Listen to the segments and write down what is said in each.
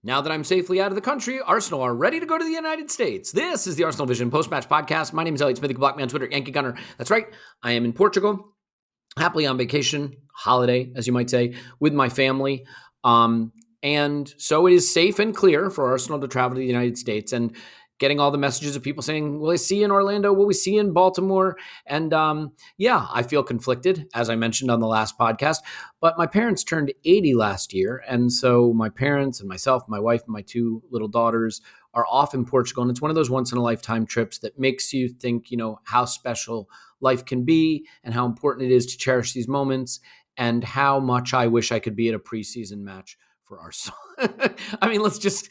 Now that I'm safely out of the country, Arsenal are ready to go to the United States. This is the ArsenalVision Post-Match Podcast. My name is Elliot, Smithy Blockman on Twitter, Yankee Gunner. That's right, I am in Portugal, happily on vacation, holiday, as you might say, with my family. And so it is safe and clear for Arsenal to travel to the United States. And getting all the messages of people saying, will I see you in Orlando? Will we see you in Baltimore? And I feel conflicted, as I mentioned on the last podcast. But my parents turned 80 last year. And so my parents and myself, my wife, and my two little daughters are off in Portugal. And it's one of those once-in-a-lifetime trips that makes you think, how special life can be and how important it is to cherish these moments and how much I wish I could be at a preseason match for Arsenal. I mean, let's just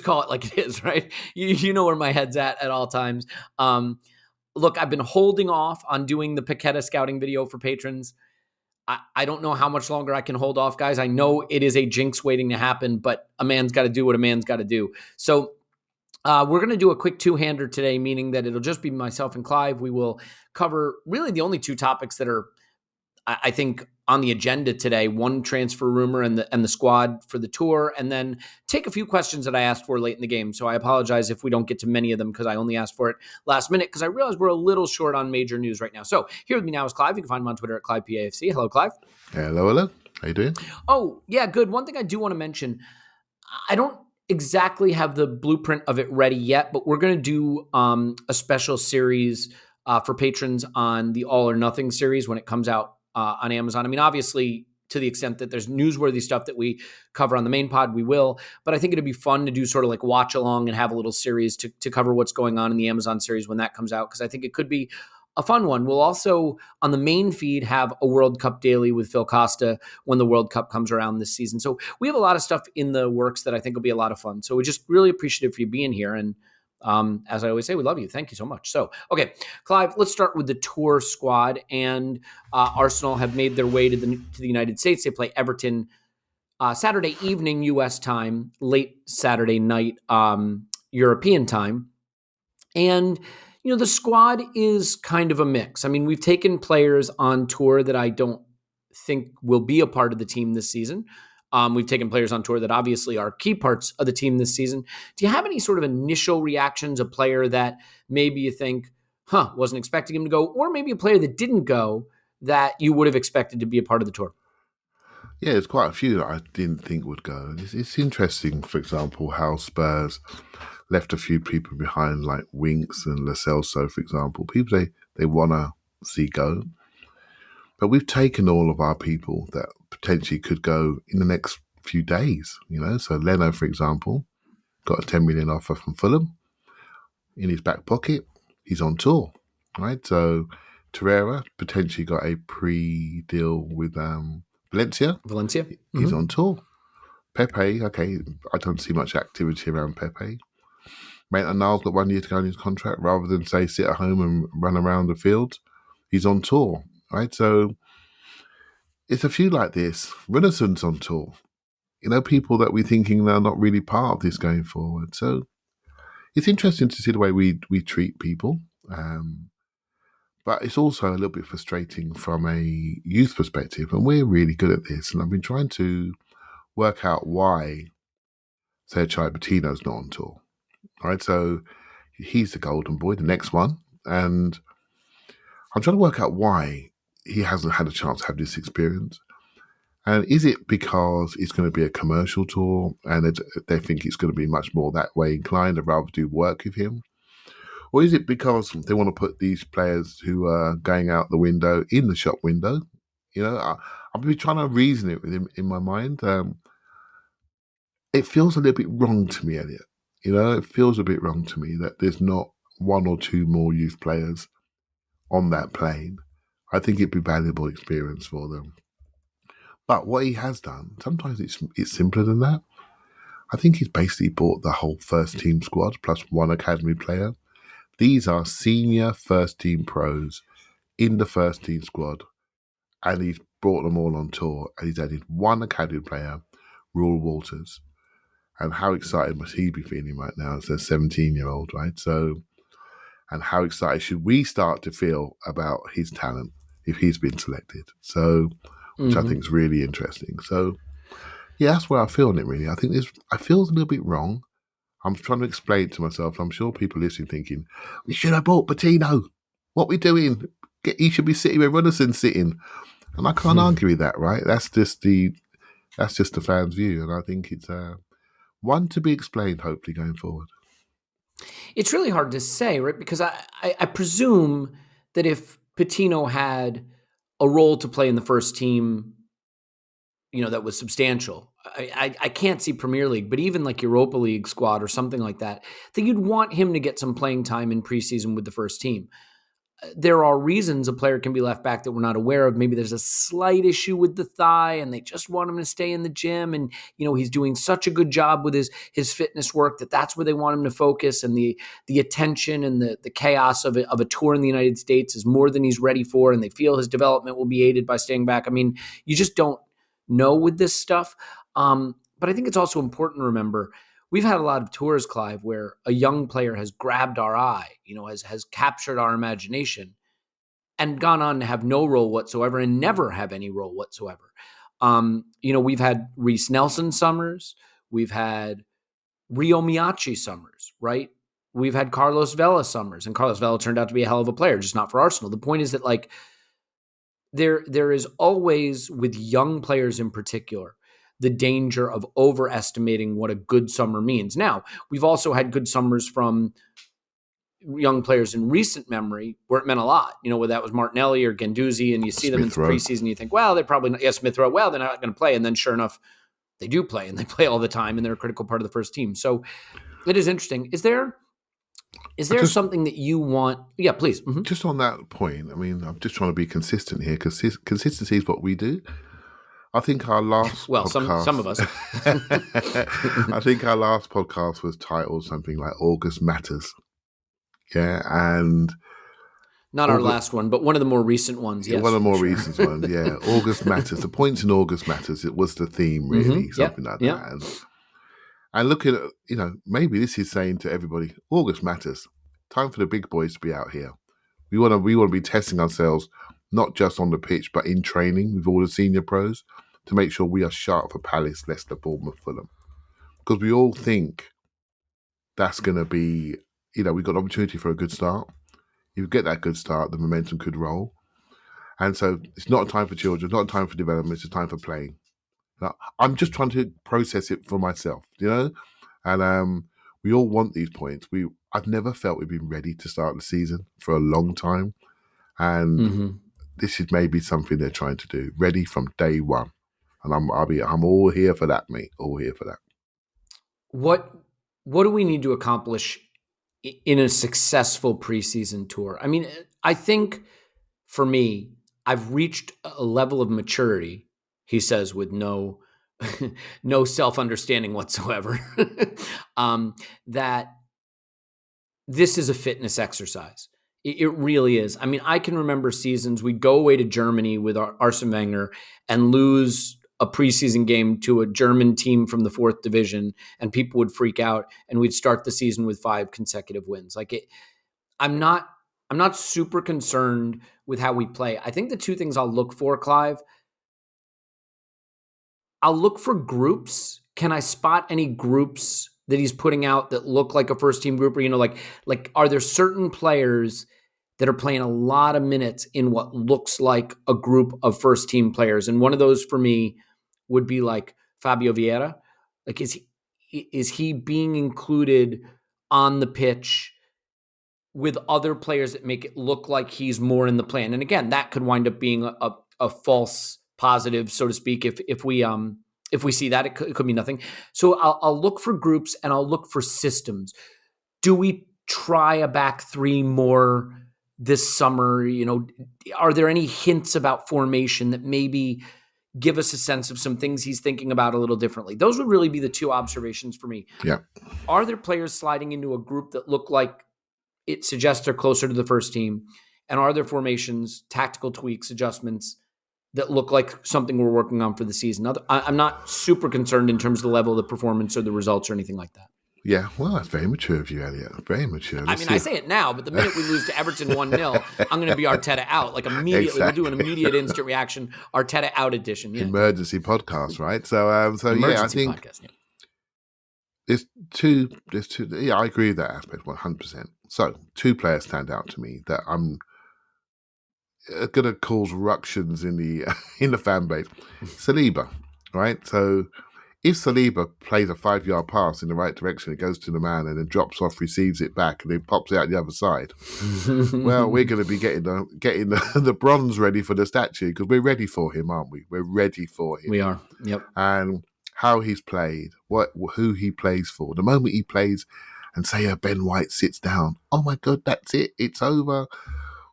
call it like it is, right? You know where my head's at all times. Look, I've been holding off on doing the Paqueta scouting video for patrons. I don't know how much longer I can hold off, guys. I know it is a jinx waiting to happen, but a man's got to do what a man's got to do. So we're going to do a quick two-hander today, meaning that it'll just be myself and Clive. We will cover really the only two topics that are, I think, on the agenda today: one transfer rumor and the squad for the tour, and then take a few questions that I asked for late in the game. So I apologize if we don't get to many of them because I only asked for it last minute because I realize we're a little short on major news right now. So here with me now is Clive. You can find him on Twitter at ClivePAFC. Hello, Clive. Hello. How you doing? Oh, yeah, good. One thing I do want to mention, I don't exactly have the blueprint of it ready yet, but we're going to do a special series for patrons on the All or Nothing series when it comes out on Amazon. I mean, obviously, to the extent that there's newsworthy stuff that we cover on the main pod, we will. But I think it'd be fun to do sort of like watch along and have a little series to cover what's going on in the Amazon series when that comes out, because I think it could be a fun one. We'll also, on the main feed, have a World Cup daily with Phil Costa when the World Cup comes around this season. So we have a lot of stuff in the works that I think will be a lot of fun. So we're just really appreciative for you being here. And as I always say, we love you. Thank you so much. So, okay, Clive, let's start with the tour squad. And Arsenal have made their way to the United States. They play Everton Saturday evening U.S. time, late Saturday night European time. And, the squad is kind of a mix. I mean, we've taken players on tour that I don't think will be a part of the team this season. We've taken players on tour that obviously are key parts of the team this season. Do you have any sort of initial reactions, a player that maybe you think, wasn't expecting him to go, or maybe a player that didn't go that you would have expected to be a part of the tour? Yeah, there's quite a few that I didn't think would go. It's interesting, for example, how Spurs left a few people behind, like Winks and Lo Celso, for example, people they want to see go. But we've taken all of our people that potentially could go in the next few days, So Leno, for example, got a 10 million offer from Fulham in his back pocket. He's on tour, right? So Torreira potentially got a pre-deal with Valencia. Mm-hmm. He's on tour. Pepe, okay, I don't see much activity around Pepe. Maitland-Niles got 1 year to go in his contract rather than, say, sit at home and run around the field. He's on tour, right? So it's a few like this. Renaissance on tour. People that we're thinking they're not really part of this going forward. So it's interesting to see the way we treat people. But it's also a little bit frustrating from a youth perspective. And we're really good at this. And I've been trying to work out why Sergio Bettino's not on tour. Right? So he's the golden boy, the next one. And I'm trying to work out why he hasn't had a chance to have this experience. And is it because it's going to be a commercial tour and they think it's going to be much more that way inclined, they'd rather do work with him? Or is it because they want to put these players who are going out the window in the shop window? I've been trying to reason it with him in my mind. It feels a little bit wrong to me, Elliot. It feels a bit wrong to me that there's not one or two more youth players on that plane. I think it'd be a valuable experience for them. But what he has done, sometimes it's simpler than that. I think he's basically bought the whole first team squad plus one academy player. These are senior first team pros in the first team squad, and he's brought them all on tour, and he's added one academy player, Royal Walters. And how excited must he be feeling right now as a 17-year-old, right? So, and how excited should we start to feel about his talent if he's been selected? So, which I think is really interesting. So, Yeah, that's where I feel on it, really. I think I feel it's a little bit wrong. I'm trying to explain it to myself. I'm sure people listening thinking, we should have bought Patino. What we doing? He should be sitting where Runnelson's sitting. And I can't argue with that, right? That's just the fan's view. And I think it's one to be explained, hopefully, going forward. It's really hard to say, right? Because I presume that if Patino had a role to play in the first team, that was substantial. I can't see Premier League, but even like Europa League squad or something like that, that you'd want him to get some playing time in preseason with the first team. There are reasons a player can be left back that we're not aware of. Maybe there's a slight issue with the thigh and they just want him to stay in the gym. And, he's doing such a good job with his fitness work that's where they want him to focus. And the attention and the chaos of a tour in the United States is more than he's ready for. And they feel his development will be aided by staying back. I mean, you just don't know with this stuff. But I think it's also important to remember we've had a lot of tours, Clive, where a young player has grabbed our eye, has captured our imagination and gone on to have no role whatsoever and never have any role whatsoever. We've had Reece Nelson summers. We've had Rio Miyachi summers, right? We've had Carlos Vela summers, and Carlos Vela turned out to be a hell of a player, just not for Arsenal. The point is that, like, there is always, with young players in particular, the danger of overestimating what a good summer means. Now, we've also had good summers from young players in recent memory where it meant a lot, whether that was Martinelli or Guendouzi, and you see them in preseason, you think, well, they're probably not, Smith Rowe, well, they're not going to play. And then sure enough, they do play, and they play all the time, and they're a critical part of the first team. So it is interesting. Is there something that you want? Yeah, please. Mm-hmm. Just on that point, I mean, I'm just trying to be consistent here because consistency is what we do. I think our last podcast, some of us. I think our last podcast was titled something like August Matters. Yeah, and not our last one, but one of the more recent ones. Yes, one of the more recent ones. Yeah, August Matters. The points in August Matters. It was the theme, really, something like that. And looking at, maybe this is saying to everybody, August matters. Time for the big boys to be out here. We want to be testing ourselves, not just on the pitch, but in training with all the senior pros to make sure we are sharp for Palace, Leicester, Bournemouth, Fulham. Because we all think that's going to be, we've got an opportunity for a good start. If you get that good start, the momentum could roll. And so it's not a time for children, not a time for development, it's a time for playing. Now, I'm just trying to process it for myself, and we all want these points. I've never felt we've been ready to start the season for a long time, and this is maybe something they're trying to do. Ready from day one, and I'm all here for that, mate. All here for that. What do we need to accomplish in a successful preseason tour? I mean, I think for me, I've reached a level of maturity. He says with no self-understanding whatsoever, that this is a fitness exercise. It really is. I mean, I can remember seasons we'd go away to Germany with Arsene Wenger and lose a preseason game to a German team from the 4th division, and people would freak out, and we'd start the season with 5 consecutive wins. I'm not super concerned with how we play. I think the two things I'll look for, Clive, I'll look for groups. Can I spot any groups that he's putting out that look like a first team group? Or, like are there certain players that are playing a lot of minutes in what looks like a group of first team players? And one of those for me would be like Fabio Vieira. Like, is he being included on the pitch with other players that make it look like he's more in the plan? And again, that could wind up being a false positive, so to speak. If we see that, it could be nothing. So I'll look for groups and I'll look for systems. Do we try a back 3 more this summer? Are there any hints about formation that maybe give us a sense of some things he's thinking about a little differently? Those would really be the 2 observations for me. Yeah. Are there players sliding into a group that look like it suggests they're closer to the first team? And are there formations, tactical tweaks, adjustments that look like something we're working on for the season? I'm not super concerned in terms of the level of the performance or the results or anything like that. Yeah, well, that's very mature of you, Elliot. Very mature. I mean, I say it now, but the minute we lose to Everton 1-0, I'm going to be Arteta out. Like immediately, We'll do an immediate instant reaction, Arteta out edition. Yeah. Emergency podcast, right? So yeah, I think podcast, yeah. there's two. Yeah, I agree with that aspect 100%. So 2 players stand out to me that I'm going to cause ructions in the fan base. Saliba, right? So if Saliba plays a 5-yard pass in the right direction, it goes to the man and then drops off, receives it back, and then pops it out the other side. Well, we're going to be getting the bronze ready for the statue because we're ready for him, aren't we? We're ready for him. We are. Yep. And how he's played, who he plays for. The moment he plays and say Ben White sits down, oh my God, that's it. It's over.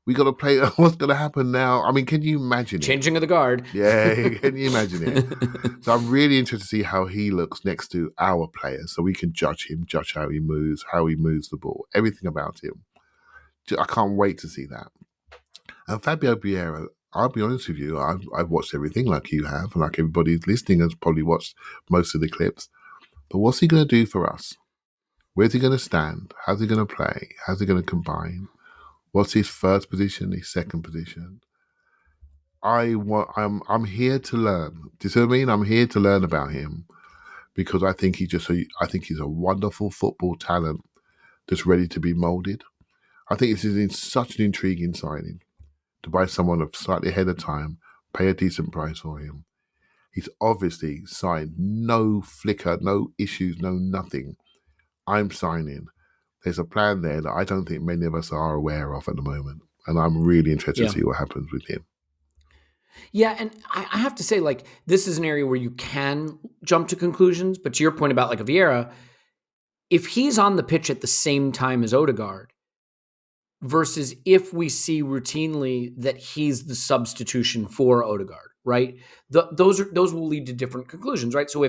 We got to play. What's going to happen now? I mean, can you imagine it? Changing of the guard. Yeah, can you imagine it? So I'm really interested to see how he looks next to our players so we can judge him, judge how he moves the ball, everything about him. I can't wait to see that. And Fabio Vieira, I'll be honest with you, I've watched everything like you have, and like everybody listening has probably watched most of the clips. But what's he going to do for us? Where's he going to stand? How's he going to play? How's he going to combine? What's his first position, his second position? I'm here to learn. Do you see what I mean? I'm here to learn about him because I think he's a wonderful football talent that's ready to be molded. I think this is such an intriguing signing to buy someone of slightly ahead of time, pay a decent price for him. He's obviously signed no flicker, no issues, no nothing. I'm signing. There's a plan there that I don't think many of us are aware of at the moment. And I'm really interested to see what happens with him. Yeah, and I have to say, like, this is an area where you can jump to conclusions. But to your point about, like, a Vieira, if he's on the pitch at the same time as Odegaard, versus if we see routinely that he's the substitution for Odegaard, right? Those will lead to different conclusions, right? So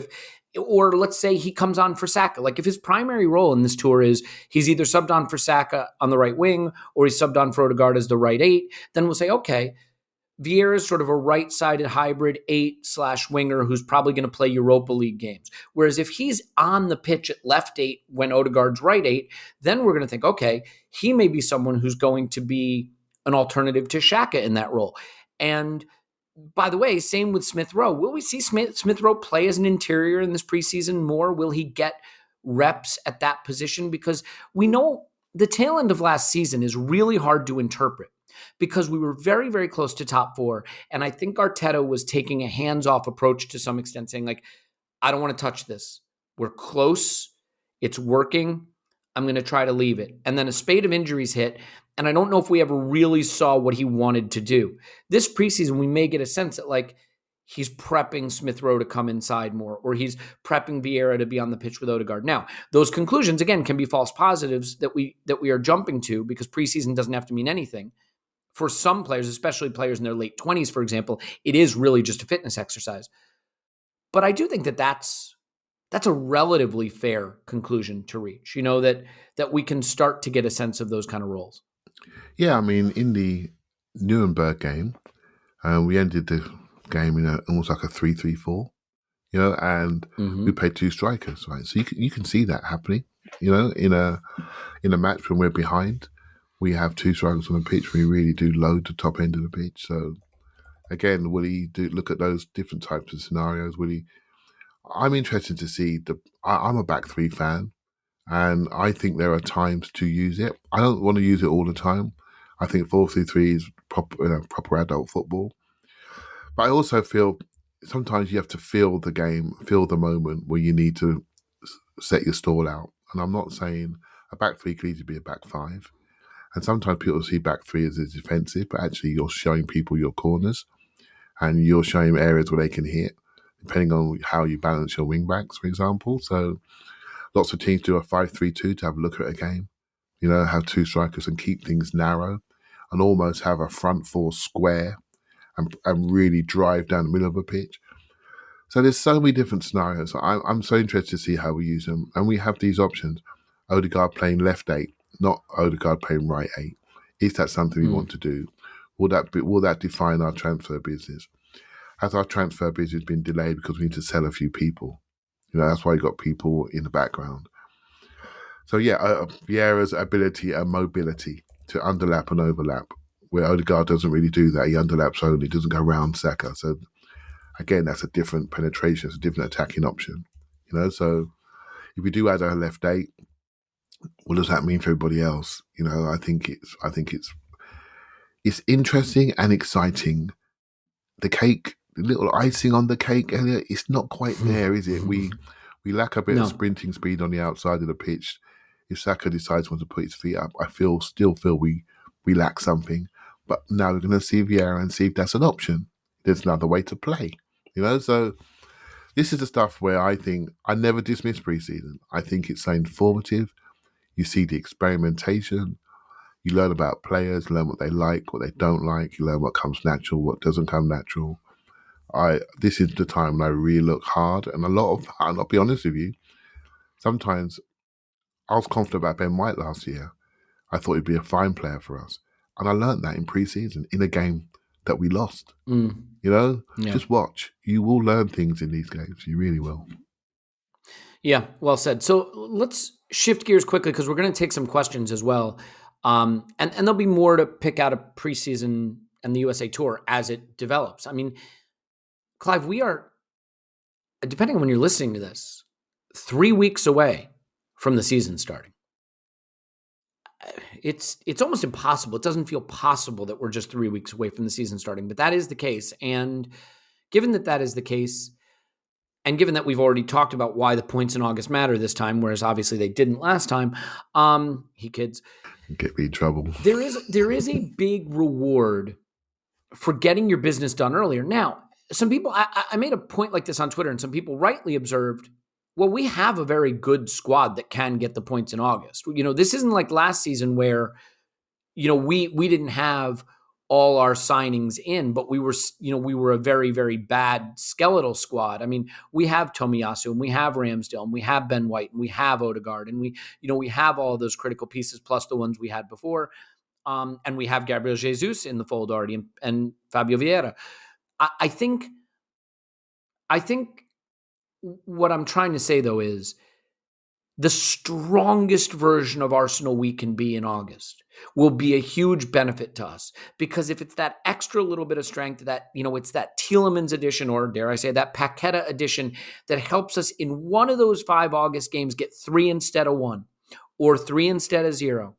or let's say he comes on for Saka. Like if his primary role in this tour is he's either subbed on for Saka on the right wing or he's subbed on for Odegaard as the right 8, then we'll say, okay, Vieira is sort of a right-sided hybrid 8/winger who's probably going to play Europa League games. Whereas if he's on the pitch at left 8 when Odegaard's right 8, then we're going to think, okay, he may be someone who's going to be an alternative to Xhaka in that role. And by the way, same with Smith Rowe. Will we see Smith Rowe play as an interior in this preseason more? Will he get reps at that position? Because we know the tail end of last season is really hard to interpret because we were very, very close to top 4. And I think Arteta was taking a hands-off approach to some extent, saying like, I don't want to touch this. We're close. It's working. I'm going to try to leave it. And then a spate of injuries hit. And I don't know if we ever really saw what he wanted to do. This preseason, we may get a sense that like he's prepping Smith Rowe to come inside more, or he's prepping Vieira to be on the pitch with Odegaard. Now, those conclusions, again, can be false positives that we are jumping to because preseason doesn't have to mean anything. For some players, especially players in their late 20s, for example, it is really just a fitness exercise. But I do think that that's a relatively fair conclusion to reach, that we can start to get a sense of those kind of roles. Yeah, I mean, in the Nuremberg game, we ended the game in almost like a 3-3-4, and we played 2 strikers, right? So you can see that happening, in a match when we're behind. We have 2 strikers on the pitch. We really do load the top end of the pitch. So, again, will he look at those different types of scenarios? I'm interested to see I'm a back 3 fan, and I think there are times to use it. I don't want to use it all the time. I think 4-3-3 is proper adult football. But I also feel sometimes you have to feel the game, feel the moment where you need to set your stall out. And I'm not saying a back 3 could easily be a back 5. And sometimes people see back 3 as a defensive, but actually you're showing people your corners and you're showing areas where they can hit, depending on how you balance your wing backs, for example. So lots of teams do a 5-3-2 to have a look at a game, have 2 strikers and keep things narrow and almost have a front 4 square and really drive down the middle of a pitch. So there's so many different scenarios. I'm so interested to see how we use them. And we have these options. Odegaard playing left 8, not Odegaard playing right 8. Is that something we want to do? Will that define our transfer business? Has our transfer business been delayed because we need to sell a few people? That's why you got people in the background. So yeah, Vieira's ability and mobility to underlap and overlap, where Odegaard doesn't really do that. He underlaps only, doesn't go around Saka. So again, that's a different penetration. It's a different attacking option. So if we do add a left eight, what does that mean for everybody else? I think it's interesting and exciting. The cake, the little icing on the cake, Elliot, it's not quite there, is it? We lack a bit of sprinting speed on the outside of the pitch. If Saka decides to put his feet up, I still feel we lack something. But now we're going to see Vieira and see if that's an option. There's another way to play, So this is the stuff where I think I never dismiss preseason. I think it's so informative. You see the experimentation. You learn about players, learn what they like, what they don't like. You learn what comes natural, what doesn't come natural. This is the time when I really look hard, and I'll be honest with you, sometimes I was confident about Ben White last year. I thought he'd be a fine player for us. And I learned that in pre-season, in a game that we lost. Yeah. Just watch. You will learn things in these games. You really will. Yeah, well said. So let's shift gears quickly because we're going to take some questions as well. And there'll be more to pick out of preseason and the USA Tour as it develops. I mean, Clive, we are, depending on when you're listening to this, 3 weeks away from the season starting. It's almost impossible. It doesn't feel possible that we're just 3 weeks away from the season starting, but that is the case. And given that is the case, and given that we've already talked about why the points in August matter this time, whereas obviously they didn't last time, kids, get me in trouble. There is a big reward for getting your business done earlier. Now, some people, I made a point like this on Twitter, and some people rightly observed, well, we have a very good squad that can get the points in August. This isn't like last season where, we didn't have all our signings in, but we were a very, very bad skeletal squad. I mean, we have Tomiyasu, and we have Ramsdale, and we have Ben White, and we have Odegaard, and we have all those critical pieces plus the ones we had before. And we have Gabriel Jesus in the fold already, and Fabio Vieira. I think what I'm trying to say, though, is the strongest version of Arsenal we can be in August will be a huge benefit to us, because if it's that extra little bit of strength, that, it's that Tielemans edition, or dare I say that Paqueta edition, that helps us in one of those 5 August games get 3 instead of 1 or 3 instead of 0.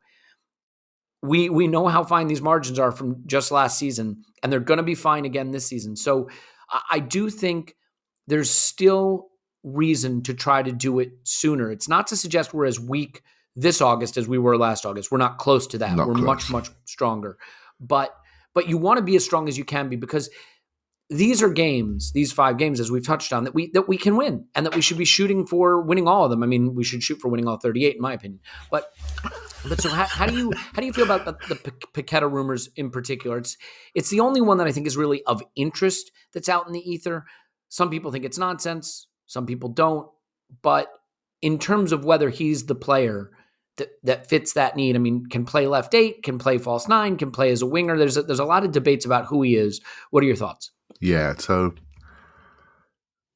We know how fine these margins are from just last season, and they're going to be fine again this season. So I do think there's still reason to try to do it sooner. It's not to suggest we're as weak this August as we were last August. We're not close to that. We're much, much stronger. But you want to be as strong as you can be, because these are games, these 5 games, as we've touched on, that we can win, and that we should be shooting for winning all of them. I mean, we should shoot for winning all 38, in my opinion. But so how do you feel about the Paqueta rumors in particular? It's the only one that I think is really of interest that's out in the ether. Some people think it's nonsense. Some people don't. But in terms of whether he's the player that fits that need, I mean, can play left 8, can play false 9, can play as a winger. There's a lot of debates about who he is. What are your thoughts? Yeah, so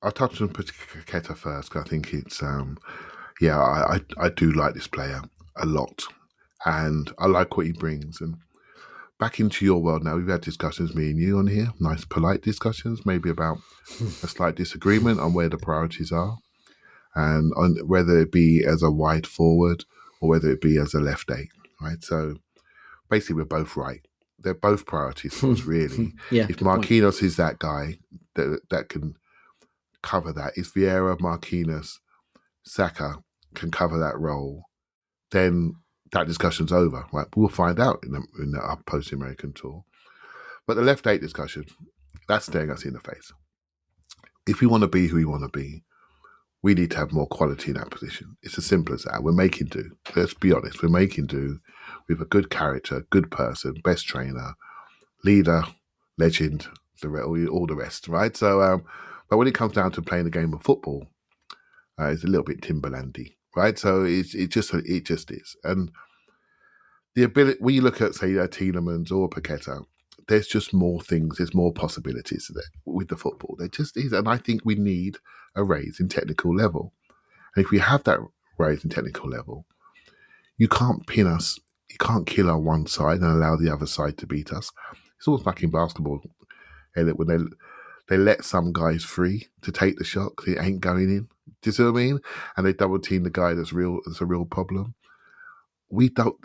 I'll touch on Paqueta first. I think it's, I do like this player a lot, and I like what he brings. And back into your world now, we've had discussions, me and you, on here, nice polite discussions, maybe about a slight disagreement on where the priorities are, and on whether it be as a wide forward or whether it be as a left 8, right? So basically we're both right. They're both priorities for us, really. Yeah, if Marquinhos is that guy that can cover that, if Vieira, Marquinhos, Saka can cover that role, then that discussion's over, right? We'll find out in the post-American tour. But the left 8 discussion, that's staring us in the face. If we want to be who we want to be, we need to have more quality in that position. It's as simple as that. We're making do. Let's be honest. We're making do with a good character, good person, best trainer, leader, legend, all the rest, right? So, but when it comes down to playing a game of football, it's a little bit Timberlandy, right? So it just is. And the ability, when you look at, say, Tielemans or Paqueta, there's just more things, there's more possibilities there with the football. There just is. And I think we need a raise in technical level. And if we have that raise in technical level, You can't pin us. You can't kill our one side and allow the other side to beat us. It's almost like in basketball, Elliot, when they let some guys free to take the shot because it ain't going in. Do you see what I mean? And they double team the guy that's a real problem.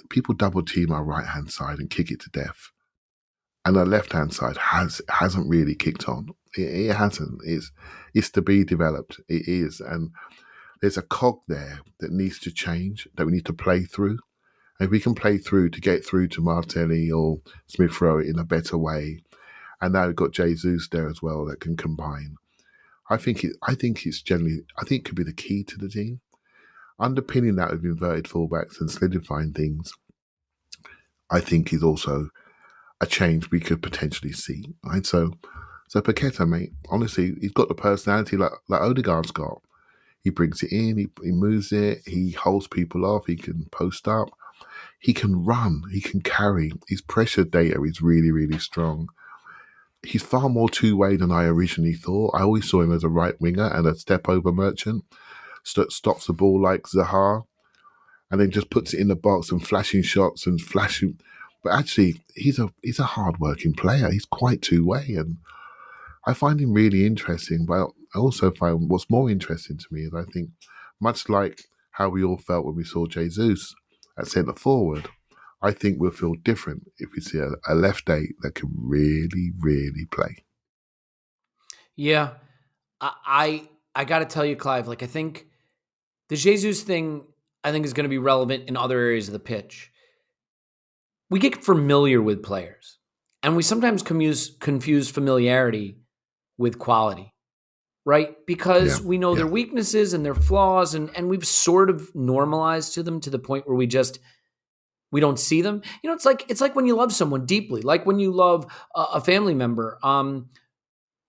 People double team our right hand side and kick it to death, and our left hand side hasn't really kicked on. It hasn't. It's to be developed. It is, and there's a cog there that needs to change, that we need to play through. And if we can play through to get through to Martelli or Smith Rowe in a better way, and now we've got Jesus there as well that can combine. I think it could be the key to the team. Underpinning that with inverted fullbacks and solidifying things, I think is also a change we could potentially see. Right? So Paqueta, mate, honestly, he's got the personality like Odegaard's got. He brings it in, he moves it, he holds people off, he can post up, he can run, he can carry. His pressure data is really, really strong. He's far more two-way than I originally thought. I always saw him as a right winger and a step-over merchant. Stops the ball like Zaha, and then just puts it in the box and flashing shots and flashing. But actually, he's a hard-working player. He's quite two-way, and I find him really interesting. But I also find what's more interesting to me is I think, much like how we all felt when we saw Jesus at centre forward, I think we'll feel different if we see a left eight that can really, really play. Yeah, I got to tell you, Clive. Like, I think the Jesus thing, I think, is going to be relevant in other areas of the pitch. We get familiar with players, and we sometimes confuse familiarity with quality, right? Because we know their weaknesses and their flaws, and we've sort of normalized to them to the point where we don't see them. You know, it's like when you love someone deeply, like when you love a family member.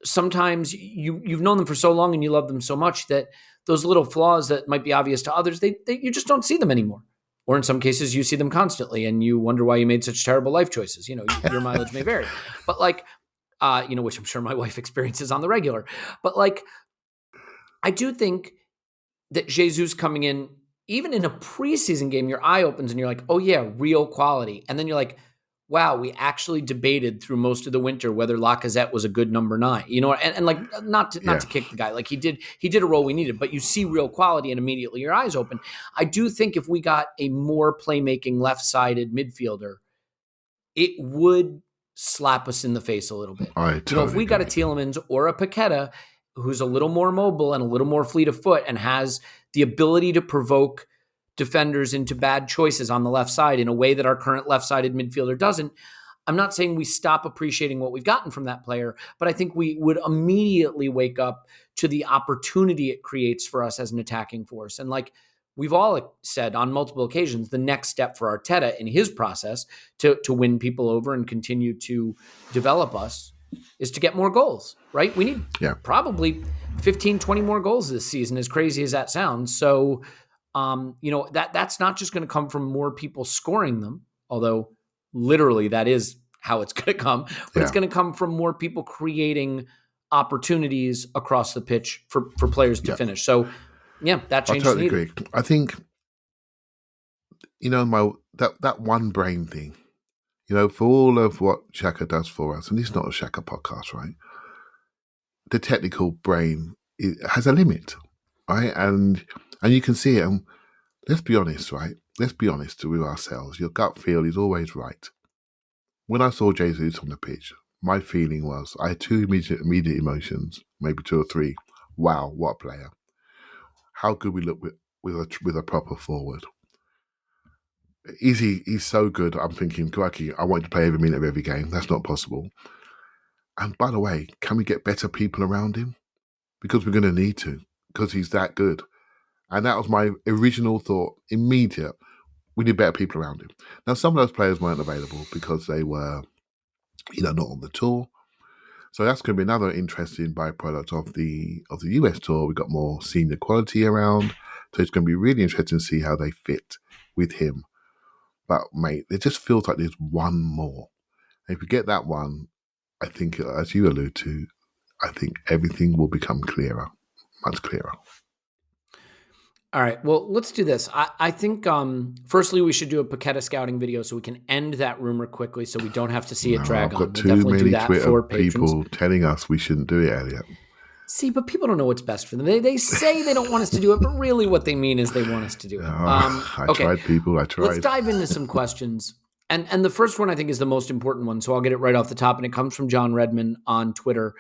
Sometimes you've known them for so long and you love them so much that those little flaws that might be obvious to others, you just don't see them anymore. Or in some cases, you see them constantly and you wonder why you made such terrible life choices. You know, your mileage may vary, but like, which I'm sure my wife experiences on the regular. But like, I do think that Jesus coming in, even in a preseason game, your eye opens and you're like, oh yeah, real quality. And then you're like, wow, we actually debated through most of the winter whether Lacazette was a good number 9. You know, and like not to kick the guy, like he did a role we needed, but you see real quality and immediately your eyes open. I do think if we got a more playmaking left-sided midfielder, it would slap us in the face a little bit. If we got a Tielemans or a Paqueta who's a little more mobile and a little more fleet of foot and has the ability to provoke defenders into bad choices on the left side in a way that our current left-sided midfielder doesn't, I'm not saying we stop appreciating what we've gotten from that player, but I think we would immediately wake up to the opportunity it creates for us as an attacking force. And like we've all said on multiple occasions, the next step for Arteta in his process to win people over and continue to develop us is to get more goals, right? We need probably 15, 20 more goals this season, as crazy as that sounds. So, that's not just going to come from more people scoring them, although literally that is how it's going to come, but it's going to come from more people creating opportunities across the pitch for players to finish. So, that change is needed. I totally agree. I think, that one brain thing, for all of what Xhaka does for us, and this is not a Xhaka podcast, right? The technical brain has a limit, right? And you can see it. And let's be honest, right? Let's be honest with ourselves. Your gut feel is always right. When I saw Jesus on the pitch, my feeling was I had two immediate emotions, maybe 2 or 3. Wow, what a player! How good we look with a proper forward. He's so good. I'm thinking, crikey, I want to play every minute of every game. That's not possible. And by the way, can we get better people around him? Because we're going to need to, because he's that good. And that was my original thought, immediate. We need better people around him. Now, some of those players weren't available because they were, not on the tour. So that's going to be another interesting byproduct of the US tour. We've got more senior quality around. So it's going to be really interesting to see how they fit with him. But, mate, it just feels like there's one more. And if we get that one, I think, as you allude to, I think everything will become clearer, much clearer. All right. Well, let's do this. I think, firstly, we should do a Paqueta scouting video so we can end that rumor quickly so we don't have to see it No, drag I've on. got We'll too definitely do many that Twitter for patrons. people telling us we shouldn't do it, Elliot. See, but people don't know what's best for them. They say they don't want us to do it, but really what they mean is they want us to do it. I tried, people. I tried. Let's dive into some questions. And the first one I think is the most important one, so I'll get it right off the top, and it comes from John Redman on Twitter.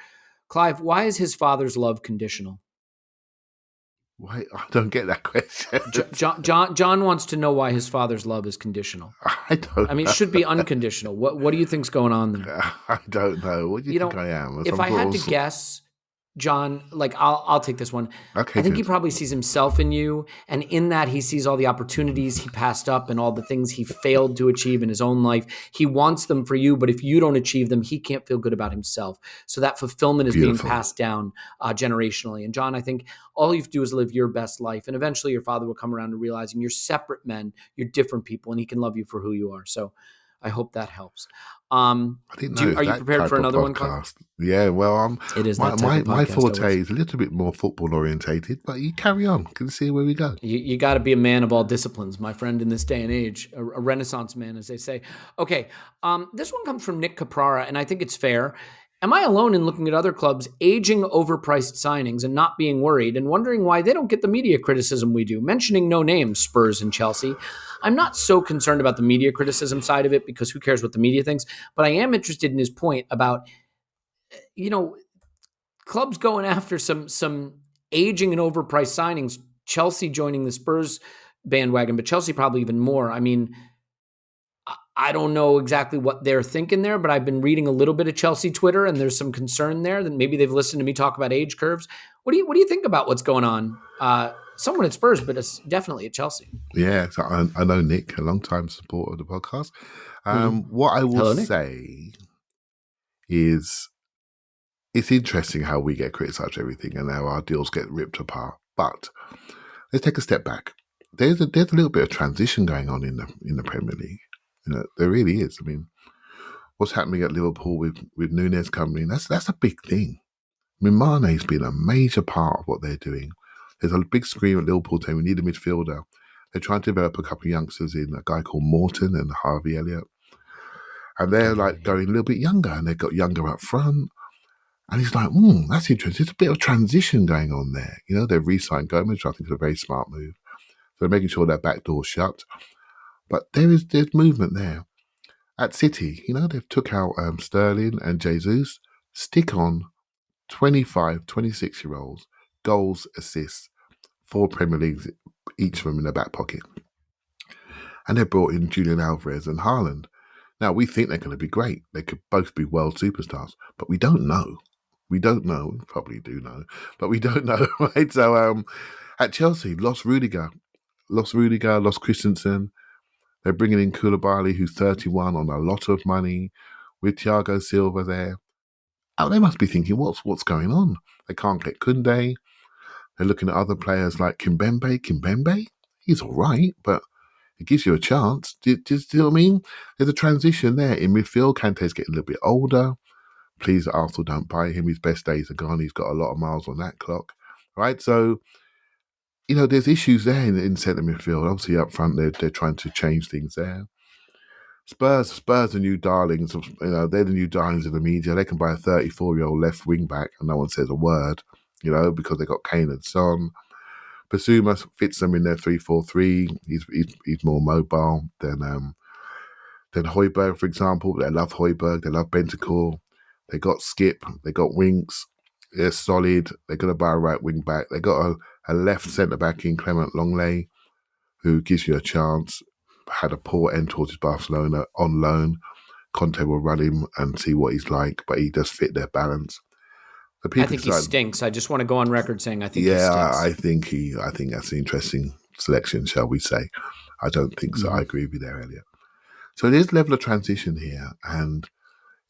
Clive, why is his father's love conditional? Wait, I don't get that question. John wants to know why his father's love is conditional. I don't. I mean, it should be unconditional. What do you think's going on there? I don't know. What do you think I am? If I had to guess, John, like I'll take this one. Okay, I think he probably sees himself in you, and in that he sees all the opportunities he passed up and all the things he failed to achieve in his own life. He wants them for you, but if you don't achieve them, he can't feel good about himself. So that fulfillment is being passed down generationally. And John, I think all you have to do is live your best life, and eventually your father will come around to realizing you're separate men, you're different people, and he can love you for who you are. So I hope that helps. I didn't know. Are you prepared for another one, Clive? Yeah, well, it is my forte is a little bit more football orientated, but you carry on. Can see where we go. You got to be a man of all disciplines, my friend, in this day and age, a Renaissance man, as they say. Okay, this one comes from Nick Caprara, and I think it's fair. Am I alone in looking at other clubs aging overpriced signings and not being worried and wondering why they don't get the media criticism we do? Mentioning no names, Spurs and Chelsea. I'm not so concerned about the media criticism side of it because who cares what the media thinks, but I am interested in his point about, clubs going after some aging and overpriced signings, Chelsea joining the Spurs bandwagon, but Chelsea probably even more. I mean, I don't know exactly what they're thinking there, but I've been reading a little bit of Chelsea Twitter, and there's some concern there that maybe they've listened to me talk about age curves. What do you think about what's going on? Someone at Spurs, but it's definitely at Chelsea. Yeah, so I know Nick, a long-time supporter of the podcast. What I will say is it's interesting how we get criticised for everything and how our deals get ripped apart. But let's take a step back. There's a little bit of transition going on in the Premier League. There really is. I mean, what's happening at Liverpool with Núñez coming in, that's a big thing. I mean, Mane's been a major part of what they're doing. There's a big scream at Liverpool saying we need a midfielder. They're trying to develop a couple of youngsters in a guy called Morton and Harvey Elliott. And they're like going a little bit younger, and they've got younger up front. And he's like, that's interesting. There's a bit of transition going on there. They've re-signed Gomez, which I think is a very smart move. So they're making sure their back door's shut. But there's movement there. At City, they've took out Sterling and Jesus, stick on 25, 26-year-olds, goals, assists, 4 Premier Leagues, each of them in their back pocket. And they brought in Julian Alvarez and Haaland. Now, we think they're going to be great. They could both be world superstars, but we don't know. We don't know. We probably do know, but we don't know, right? So at Chelsea, lost Rudiger, lost Christensen. They're bringing in Koulibaly, who's 31, on a lot of money, with Thiago Silva there. Oh, they must be thinking, what's going on? They can't get Koundé. They're looking at other players like Kimpembe, he's all right, but it gives you a chance. Do you know what I mean? There's a transition there. In midfield, Kante's getting a little bit older. Please, Arsenal, don't buy him. His best days are gone. He's got a lot of miles on that clock, right? So, there's issues there in centre midfield. Obviously, up front, they're trying to change things there. Spurs are new darlings. They're the new darlings of the media. They can buy a 34-year-old left wing back and no one says a word, because they got Kane and Son. Basuma fits them in their 3-4-3. He's more mobile than Højbjerg, for example. They love Højbjerg. They love Bentancur. They got Skip. They got Winks. They're solid. They're going to buy a right wing back. They got a left centre back in Clement Longley, who gives you a chance. Had a poor end towards his Barcelona on loan. Conte will run him and see what he's like, but he does fit their balance. I think he stinks. I just want to go on record saying I think he stinks. I think that's an interesting selection, shall we say. I don't think so. I agree with you there, Elliot. So there's a level of transition here, and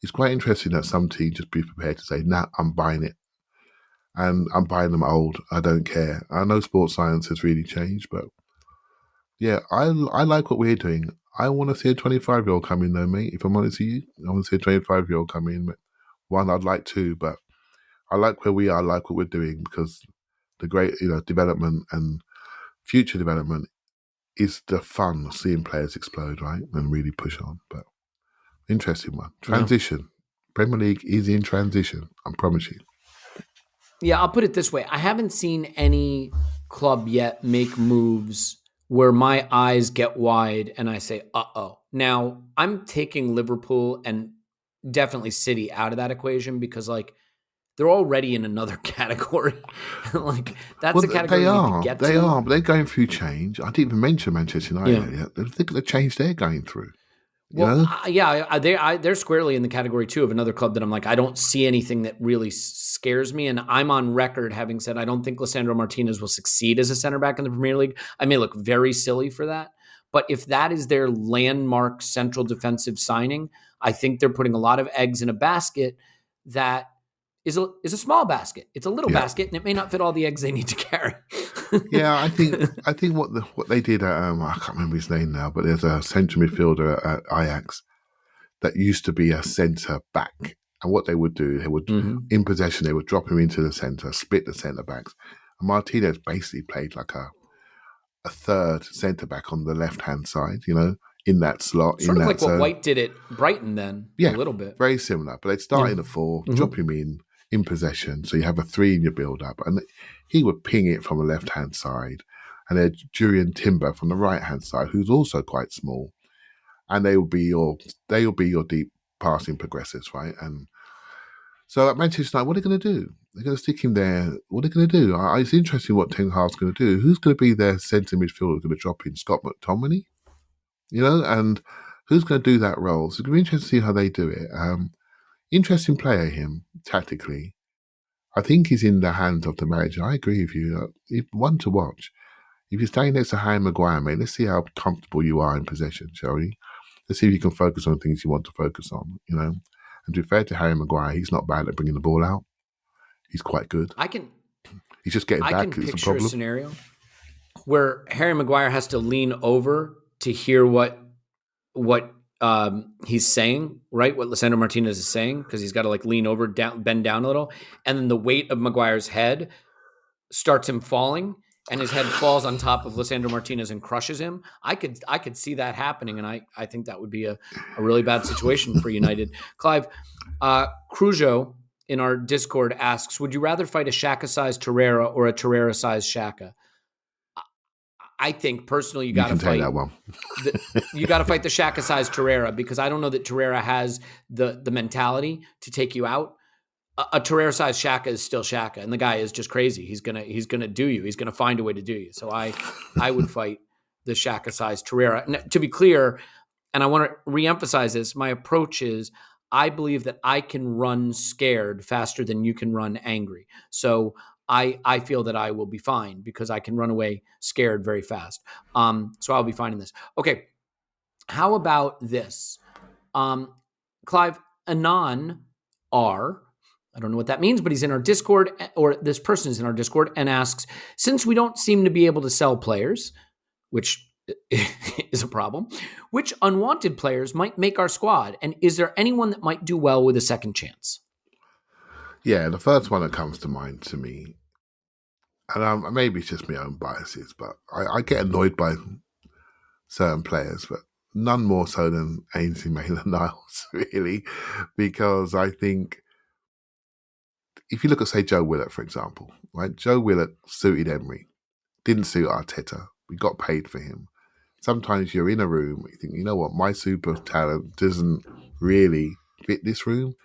it's quite interesting that some team just be prepared to say, I'm buying it. And I'm buying them old. I don't care. I know sports science has really changed, but yeah, I like what we're doing. I want to see a 25-year-old come in though, mate. If I'm honest with you, I want to see a 25-year-old come in. One, I'd like two, but I like where we are. I like what we're doing because the great, development and future development is the fun of seeing players explode, right, and really push on. But interesting one. Transition. Yeah. Premier League is in transition, I promise you. Yeah, I'll put it this way. I haven't seen any club yet make moves where my eyes get wide and I say, uh-oh. Now, I'm taking Liverpool and definitely City out of that equation because, like, they're already in another category. Like, that's the category you need to get to. They are, but they're going through change. I didn't even mention Manchester United yet. Think of the change they're going through. They're squarely in the category too of another club that I'm like, I don't see anything that really scares me. And I'm on record having said I don't think Lisandro Martinez will succeed as a center back in the Premier League. I may look very silly for that, but if that is their landmark central defensive signing, I think they're putting a lot of eggs in a basket that is a small basket. It's a little basket, and it may not fit all the eggs they need to carry. Yeah, I think what they did at I can't remember his name now, but there's a central midfielder at Ajax that used to be a centre back, and what they would do, they would in possession, they would drop him into the centre, split the centre backs, and Martinez basically played like a third centre back on the left hand side, in that slot. Sort of like what White did at Brighton, then a little bit, very similar. But they'd start in the 4, drop him in possession, so you have a 3 in your build-up, and he would ping it from the left-hand side, and then Julian Timber from the right-hand side, who's also quite small, and they'll be your deep passing progressives, right? And so at Manchester United, what are they going to do? They're going to stick him there. What are they going to do? It's interesting what Ten Hag's going to do. Who's going to be their centre midfielder? Going to drop in Scott McTominay, and who's going to do that role? So it's going to be interesting to see how they do it. Interesting player, him, tactically. I think he's in the hands of the manager. I agree with you. One to watch. If you're standing next to Harry Maguire, mate, let's see how comfortable you are in possession, shall we? Let's see if you can focus on things you want to focus on, And to be fair to Harry Maguire, he's not bad at bringing the ball out. He's quite good. He's just getting back. I can picture a scenario where Harry Maguire has to lean over to hear what he's saying, right? What Lisandro Martinez is saying, because he's got to lean over, bend down a little, and then the weight of Maguire's head starts him falling, and his head falls on top of Lisandro Martinez and crushes him. I could see that happening, and I think that would be a really bad situation for United. Clive, Crujo in our Discord asks, would you rather fight a Xhaka-sized Torreira or a Torreira-sized Xhaka? I think personally, you got to fight that one. You got to fight the Xhaka-sized Torreira, because I don't know that Torreira has the mentality to take you out. A Torreira-sized Xhaka is still Xhaka, and the guy is just crazy. He's gonna do you. He's gonna find a way to do you. So I would fight the Xhaka-sized Torreira. And to be clear, and I want to reemphasize this, my approach is I believe that I can run scared faster than you can run angry. So I feel that I will be fine because I can run away scared very fast. So I'll be fine in this. Okay. How about this? Clive, Anon R, I don't know what that means, but he's in our Discord, or this person is in our Discord, and asks, since we don't seem to be able to sell players, which is a problem, which unwanted players might make our squad? And is there anyone that might do well with a second chance? Yeah, the first one that comes to mind to me, and maybe it's just my own biases, but I get annoyed by certain players, but none more so than Ainsley Maitland-Niles, really, because I think if you look at, say, Joe Willett, for example, right? Joe Willett suited Emery, didn't suit Arteta. We got paid for him. Sometimes you're in a room, you think, you know what, my super talent doesn't really fit this room,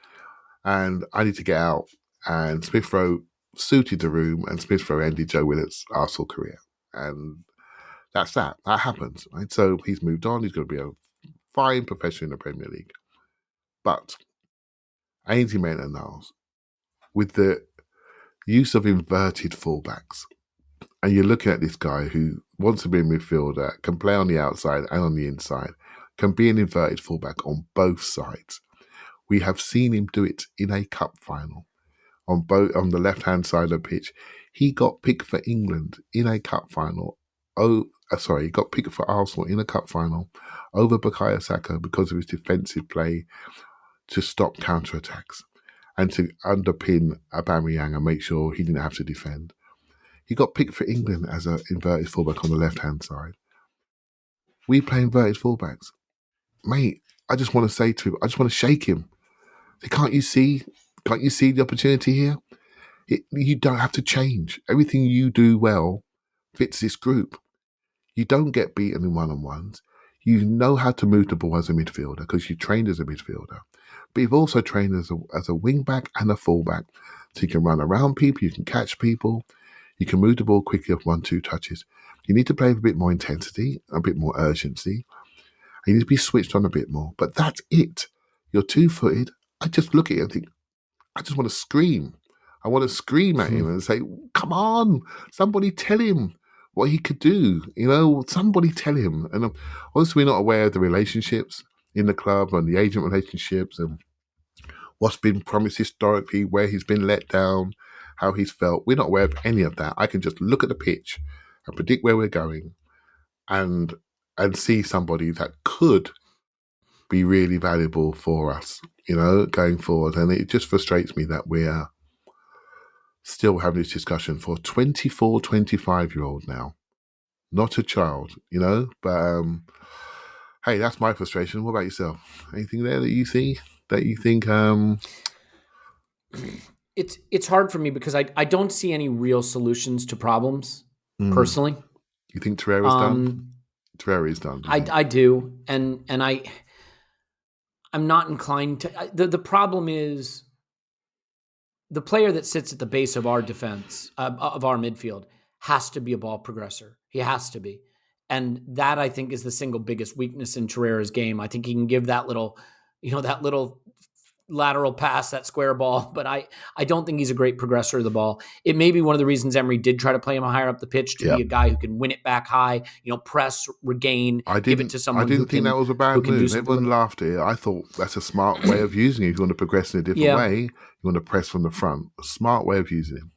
and I need to get out. And Smith Rowe suited the room, and Smith Rowe ended Joe Willett's Arsenal career. And that's that. That happens, right? So he's moved on. He's going to be a fine professional in the Premier League. But Ainsley Maitland-Niles, with the use of inverted fullbacks, and you're looking at this guy who wants to be a midfielder, can play on the outside and on the inside, can be an inverted fullback on both sides. We have seen him do it in a cup final. On the left-hand side of the pitch, he got picked for England in a cup final. He got picked for Arsenal in a cup final over Bukayo Saka because of his defensive play to stop counter-attacks and to underpin Aubameyang and make sure he didn't have to defend. He got picked for England as an inverted fullback on the left-hand side. We play inverted fullbacks. Mate, I just want to say to him, I just want to shake him. Can't you see the opportunity here? You don't have to change. Everything you do well fits this group. You don't get beaten in one-on-ones. You know how to move the ball as a midfielder because you trained as a midfielder. But you've also trained as a wing-back and a full-back. So you can run around people, you can catch people, you can move the ball quickly off 1-2 touches. You need to play with a bit more intensity, a bit more urgency. You need to be switched on a bit more. But that's it. You're two-footed. I just look at it and think, I just want to scream. I want to scream at him and say, come on, somebody tell him what he could do. Somebody tell him. And obviously we're not aware of the relationships in the club and the agent relationships and what's been promised historically, where he's been let down, how he's felt. We're not aware of any of that. I can just look at the pitch and predict where we're going and see somebody that could be really valuable for us, going forward. And it just frustrates me that we're still having this discussion for a 24, 25-year-old now. Not a child, But, hey, that's my frustration. What about yourself? Anything there that you see that you think... It's hard for me because I don't see any real solutions to problems, personally. You think Torreira's done? Torreira's done. I do. And I'm not inclined to... The problem is the player that sits at the base of our defense, of our midfield, has to be a ball progressor. He has to be. And that, I think, is the single biggest weakness in Torreira's game. I think he can give that little lateral pass, that square ball, but I don't think he's a great progressor of the ball. It may be one of the reasons Emery did try to play him higher up the pitch to be a guy who can win it back high, press, regain, give it to someone. I didn't think that was a bad move. Everyone laughed at it. I thought that's a smart way of using it. If you want to progress in a different way, you want to press from the front. A smart way of using him.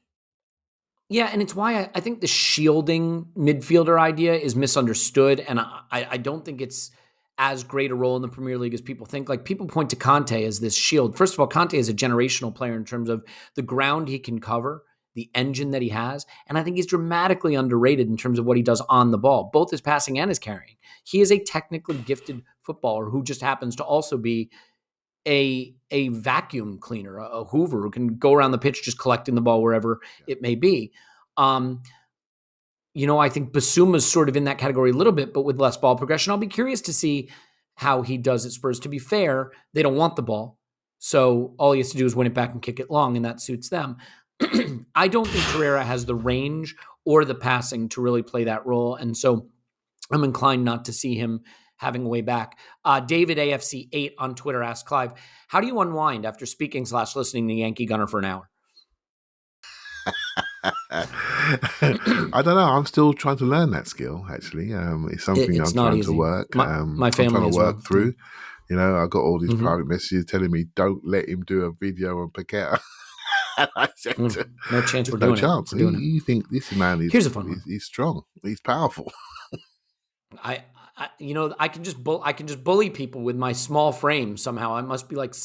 Yeah, and it's why I think the shielding midfielder idea is misunderstood, and I don't think it's as great a role in the Premier League as people think. Like, people point to Conte as this shield. First of all, Conte is a generational player in terms of the ground he can cover, the engine that he has, and I think he's dramatically underrated in terms of what he does on the ball, both his passing and his carrying. He is a technically gifted footballer who just happens to also be a vacuum cleaner, a hoover who can go around the pitch just collecting the ball wherever it may be. I think Bissouma's sort of in that category a little bit, but with less ball progression. I'll be curious to see how he does at Spurs. To be fair, they don't want the ball, so all he has to do is win it back and kick it long, and that suits them. I don't think Torreira has the range or the passing to really play that role, and so I'm inclined not to see him having a way back. David AFC8 on Twitter asked Clive, how do you unwind after speaking/listening to Yankee Gunner for an hour? I don't know. I'm still trying to learn that skill, actually. It's something I'm trying to work. My family I'm trying to work through. I got all these private messages telling me, don't let him do a video on Paqueta. I said, no chance we're doing it. You think this man is... Here's a fun one. He's strong. He's powerful. I can just bully people with my small frame somehow. I must be like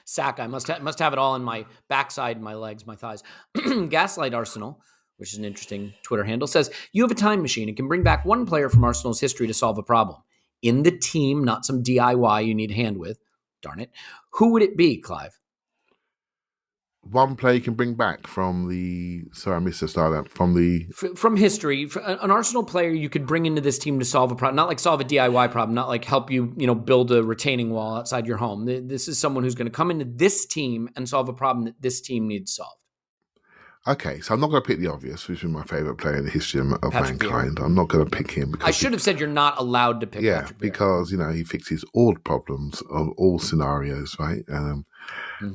Saka. I must have it all in my backside, my legs, my thighs. Gaslight Arsenal, which is an interesting Twitter handle, says, you have a time machine and can bring back one player from Arsenal's history to solve a problem. In the team, not some DIY you need a hand with. Darn it. Who would it be, Clive? One player you can bring back from the... Sorry, I missed the start. From history. An Arsenal player you could bring into this team to solve a problem. Not like solve a DIY problem. Not like help you, build a retaining wall outside your home. This is someone who's going to come into this team and solve a problem that this team needs solved. Okay, so I'm not going to pick the obvious, which is my favourite player in the history of mankind. I'm not going to pick him. Because I should have said you're not allowed to pick him. Yeah, because, he fixes all problems of all scenarios, right?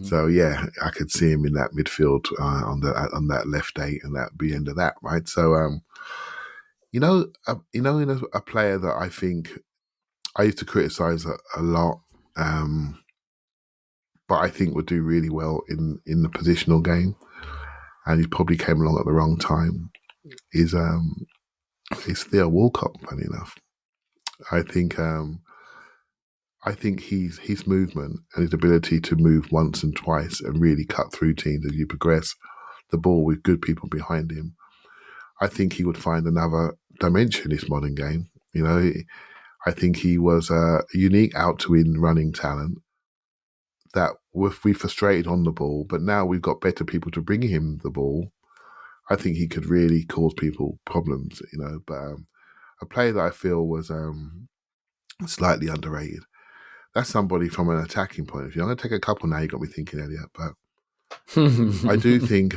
So, yeah, I could see him in that midfield on that left eight, and that'd be the end of that, right? So, in a player that I think I used to criticise a lot, but I think would do really well in the positional game, and he probably came along at the wrong time, is Theo Walcott, funny enough. I think his movement and his ability to move once and twice and really cut through teams as you progress the ball with good people behind him, I think he would find another dimension in this modern game. You know, I think he was a unique out-to-in running talent that we frustrated on the ball, but now we've got better people to bring him the ball. I think he could really cause people problems, you know. But a player that I feel was slightly underrated. That's somebody from an attacking point of view. I'm going to take a couple now. You got me thinking, Elliot, but I do think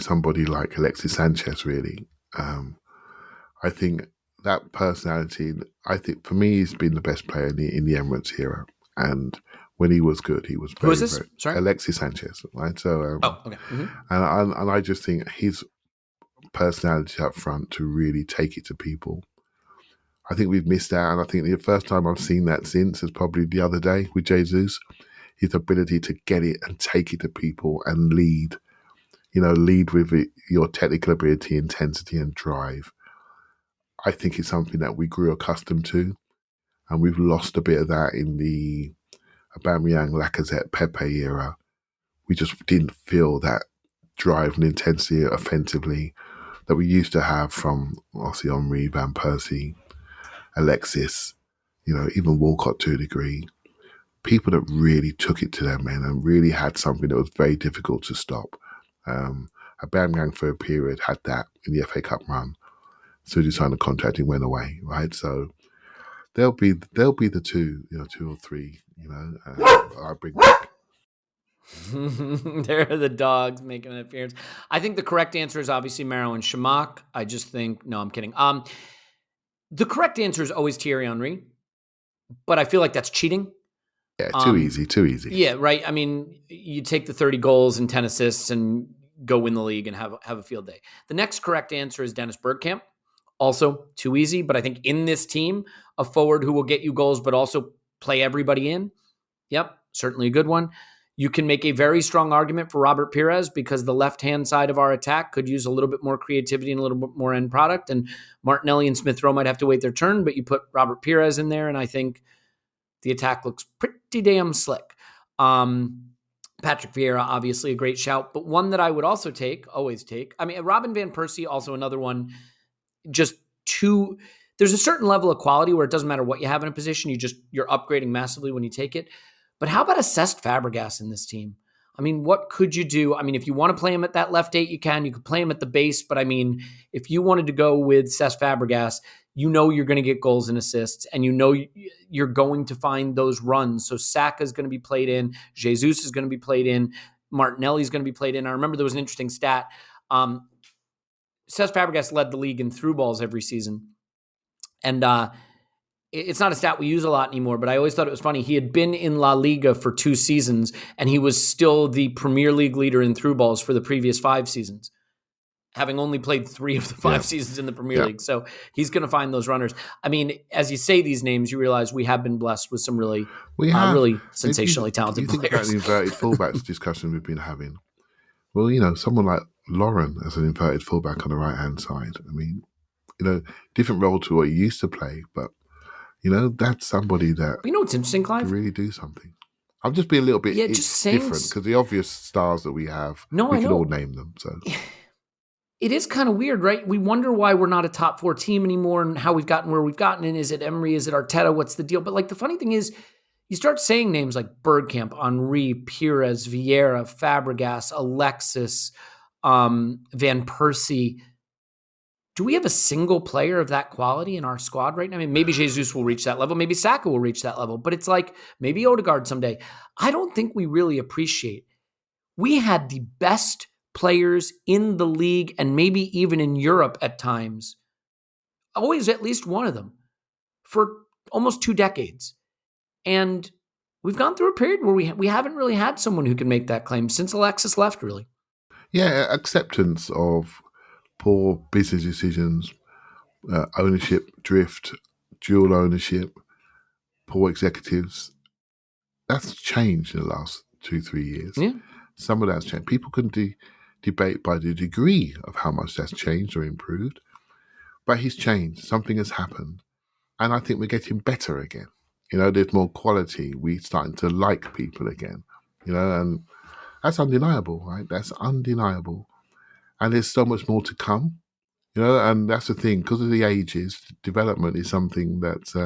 somebody like Alexis Sanchez really. I think that personality. I think for me, he's been the best player in the Emirates era, and when he was good, he was very, Who is this? very, Sorry, Alexis Sanchez, right? So, okay. Mm-hmm. and I just think his personality up front to really take it to people. I think we've missed out, and I think the first time I've seen that since is probably the other day with Jesus. His ability to get it and take it to people and lead, lead with your technical ability, intensity, and drive. I think it's something that we grew accustomed to, and we've lost a bit of that in the Aubameyang, Lacazette, Pepe era. We just didn't feel that drive and intensity offensively that we used to have from obviously Henry, Van Persie, Alexis, even Walcott to a degree. People that really took it to their men and really had something that was very difficult to stop. Aubameyang for a period had that in the FA Cup run. As soon as he signed the contract, he went away, right? So they'll be the two or three, I bring back. There are the dogs making an appearance. I think the correct answer is obviously Maro and Shamak. I just think, no, I'm kidding. The correct answer is always Thierry Henry, but I feel like that's cheating. Yeah, too easy. Yeah, right. I mean, you take the 30 goals and 10 assists and go win the league and have a field day. The next correct answer is Dennis Bergkamp. Also too easy, but I think in this team, a forward who will get you goals but also play everybody in. Yep, certainly a good one. You can make a very strong argument for Robert Pires because the left-hand side of our attack could use a little bit more creativity and a little bit more end product, and Martinelli and Smith-Rowe might have to wait their turn, but you put Robert Pires in there, and I think the attack looks pretty damn slick. Patrick Vieira, obviously a great shout, but one that I would also always take. I mean, Robin Van Persie, also another one. There's a certain level of quality where it doesn't matter what you have in a position, you're upgrading massively when you take it. But how about a Cesc Fabregas in this team? I mean, what could you do? I mean, if you want to play him at that left 8, you could play him at the base, but I mean, if you wanted to go with Cesc Fabregas, you're going to get goals and assists, and you're going to find those runs. So Saka is going to be played in, Jesus is going to be played in, Martinelli is going to be played in. I remember there was an interesting stat. Cesc Fabregas led the league in through balls every season. And it's not a stat we use a lot anymore, but I always thought it was funny. He had been in La Liga for 2 seasons, and he was still the Premier League leader in through balls for the previous 5 seasons, having only played 3 of the 5 seasons in the Premier League. So he's going to find those runners. I mean, as you say these names, you realize we have been blessed with some really sensationally talented players. You think about the inverted fullbacks discussion we've been having. Well, someone like Lauren as an inverted fullback on the right-hand side. I mean, different role to what he used to play, but, that's somebody that... But you know what's interesting, Clive? Can really do something. I'm just being a little bit different because the obvious stars that we have, we can all name them. So it is kind of weird, right? We wonder why we're not a top 4 team anymore and how we've gotten where we've gotten. And is it Emery? Is it Arteta? What's the deal? But like the funny thing is, you start saying names like Bergkamp, Henry, Pires, Vieira, Fabregas, Alexis, Van Persie. Do we have a single player of that quality in our squad right now? I mean, maybe Jesus will reach that level. Maybe Saka will reach that level. But it's like maybe Odegaard someday. I don't think we really appreciate. We had the best players in the league and maybe even in Europe at times. Always at least one of them for almost 2 decades. And we've gone through a period where we haven't really had someone who can make that claim since Alexis left, really. Yeah, acceptance of poor business decisions, ownership drift, dual ownership, poor executives. That's changed in the last 2-3 years. Yeah. Some of that's changed. People can debate by the degree of how much that's changed or improved, but he's changed. Something has happened. And I think we're getting better again. There's more quality. We're starting to like people again, and that's undeniable, right? That's undeniable. and there's so much more to come. And that's the thing, because of the ages, development is something that's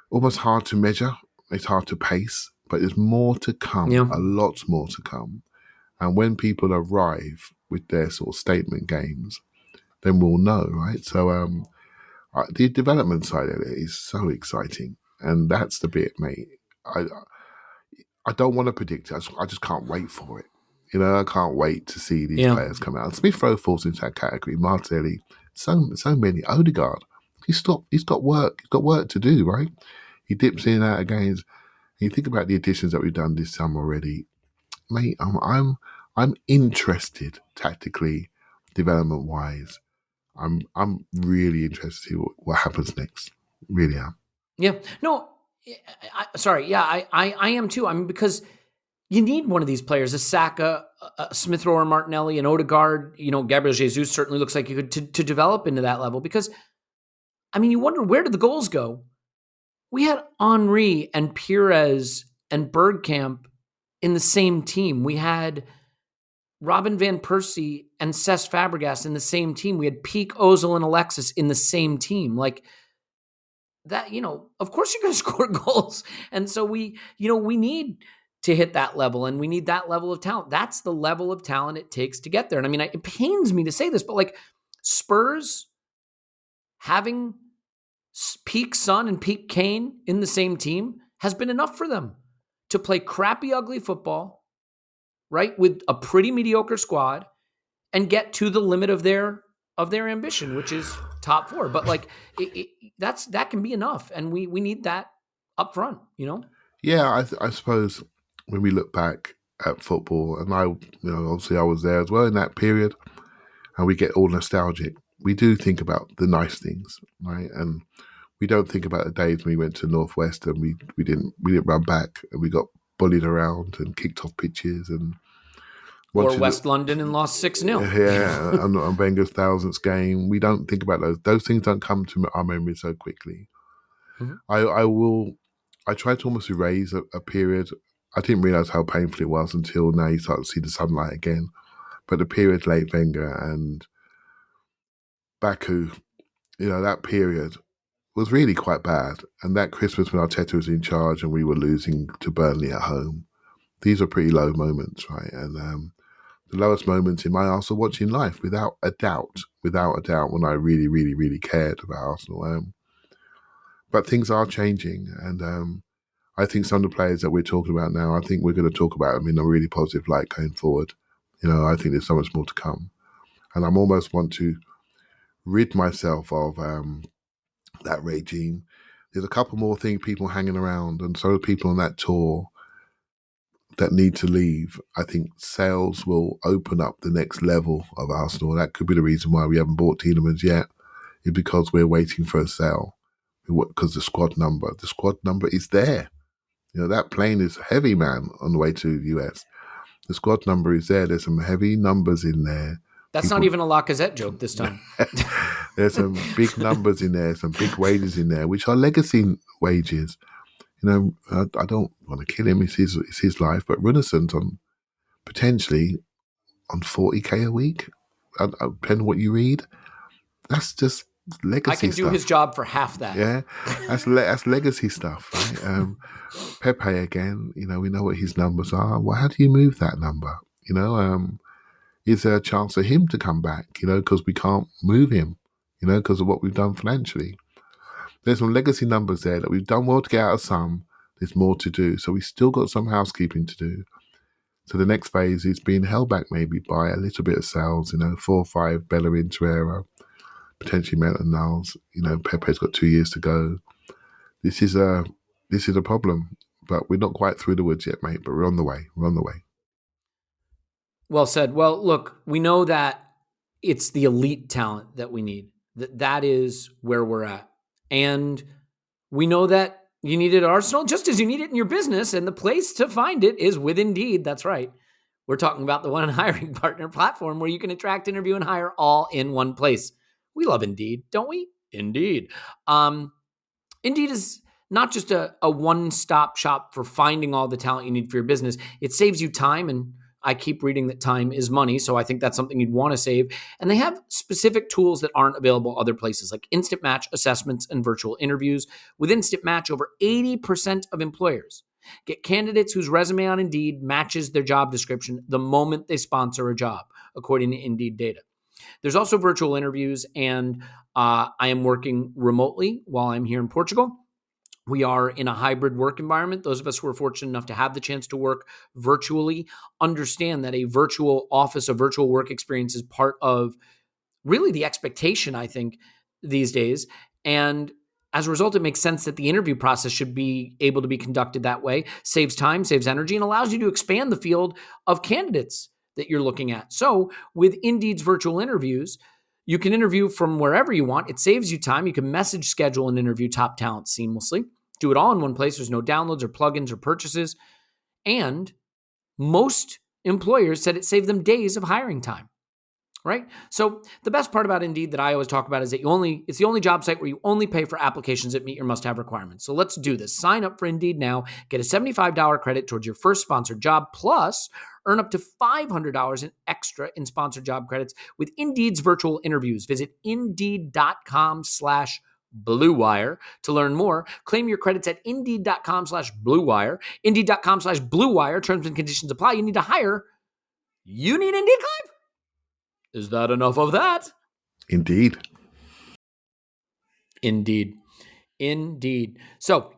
almost hard to measure. It's hard to pace, but there's more to come, Yeah. a lot more to come. And when people arrive with their sort of statement games, then we'll know, right? So the development side of it is so exciting, and that's the bit, mate. I don't want to predict it. I just can't wait for it. I can't wait to see these players come out. And Smith Rowe falls into that category. Martinelli, so many. Odegaard, he's got work. He's got work to do, right? He dips in and out of games. And you think about the additions that we've done this summer already, mate. I'm interested tactically, development wise. I'm really interested to see what happens next. Really am. Yeah. No. Sorry. Yeah. I am too. I mean, because you need one of these players, a Saka, a Smith Rowe or Martinelli, an Odegaard. Gabriel Jesus certainly looks like you could to develop into that level. Because, I mean, you wonder, where did the goals go? We had Henry and Pires and Bergkamp in the same team. We had Robin van Persie and Cesc Fabregas in the same team. We had Peak, Ozil, and Alexis in the same team. Like that, of course you're going to score goals. And so we need to hit that level, and we need that level of talent. That's the level of talent it takes to get there. And I mean, it pains me to say this, but like Spurs having peak Son and peak Kane in the same team has been enough for them to play crappy, ugly football, right, with a pretty mediocre squad and get to the limit of their ambition, which is top four. But like that can be enough, and we need that up front, Yeah, I suppose when we look back at football, and obviously I was there as well in that period, and we get all nostalgic. We do think about the nice things, right? And we don't think about the days when we went to Northwest and we didn't run back and we got bullied around and kicked off pitches and or West London and lost 6-0. Yeah, on Wenger's thousandth game. We don't think about those. Those things don't come to our memory so quickly. Mm-hmm. I try to almost erase a period. I didn't realise how painful it was until now you start to see the sunlight again. But the period late Wenger and Baku, that period was really quite bad. And that Christmas when Arteta was in charge and we were losing to Burnley at home, these are pretty low moments, right? And the lowest moments in my Arsenal watching life, without a doubt, when I really, really, really cared about Arsenal. But things are changing, and I think some of the players that we're talking about now, I think we're going to talk about them in a really positive light going forward. I think there's so much more to come. And I'm almost want to rid myself of that regime. There's a couple more people hanging around, and so people on that tour that need to leave. I think sales will open up the next level of Arsenal. That could be the reason why we haven't bought Tielemans yet, is because we're waiting for a sale. Because the squad number is there. That plane is heavy, man, on the way to the US. The squad number is there. There's some heavy numbers in there. That's not even a Lacazette joke this time. There's some big numbers in there, some big wages in there, which are legacy wages. I don't want to kill him. It's his life. But Runnelson's potentially on 40k a week. Depending on what you read. That's just legacy stuff. I can do his job for half that. Yeah, that's legacy stuff, right? Pepe again, we know what his numbers are. Well, how do you move that number? Is there a chance for him to come back? Because we can't move him, because of what we've done financially. There's some legacy numbers there that we've done well to get out of some. There's more to do. So we've still got some housekeeping to do. So the next phase is being held back maybe by a little bit of sales, 4 or 5 Bellerin, Torreira, potentially Maitland-Niles. Pepe's got 2 years to go. This is a problem, but we're not quite through the woods yet, mate, but we're on the way. Well said. Well, look, we know that it's the elite talent that we need. That is where we're at. And we know that you need it at Arsenal just as you need it in your business, and the place to find it is with Indeed. That's right. We're talking about the One Hiring Partner platform where you can attract, interview, and hire all in one place. We love Indeed, don't we? Indeed. Indeed is not just a one-stop shop for finding all the talent you need for your business. It saves you time and I keep reading that time is money, so I think that's something you'd want to save. And they have specific tools that aren't available other places, like Instant Match assessments and virtual interviews. With Instant Match, over 80% of employers get candidates whose resume on Indeed matches their job description the moment they sponsor a job, according to Indeed data. There's also virtual interviews, and I am working remotely while I'm here in Portugal. We are in a hybrid work environment. Those of us who are fortunate enough to have the chance to work virtually understand that a virtual office, a virtual work experience is part of really the expectation, I think, these days. And as a result, it makes sense that the interview process should be able to be conducted that way. Saves time, saves energy, and allows you to expand the field of candidates that you're looking at. So with Indeed's virtual interviews, you can interview from wherever you want. It saves you time. You can message, schedule, and interview top talent seamlessly. Do it all in one place. There's no downloads or plugins or purchases. And most employers said it saved them days of hiring time, right? So the best part about Indeed that I always talk about is that it's the only job site where you only pay for applications that meet your must-have requirements. So let's do this. Sign up for Indeed now. Get a $75 credit towards your first sponsored job, plus earn up to $500 in extra in sponsored job credits with Indeed's virtual interviews. Visit Indeed.com/Blue Wire to learn more. Claim your credits at Indeed.com/Blue Wire. Indeed.com/Blue Wire. Terms and conditions apply. You need to hire. You need Indeed, Clive? Is that enough of that? Indeed. So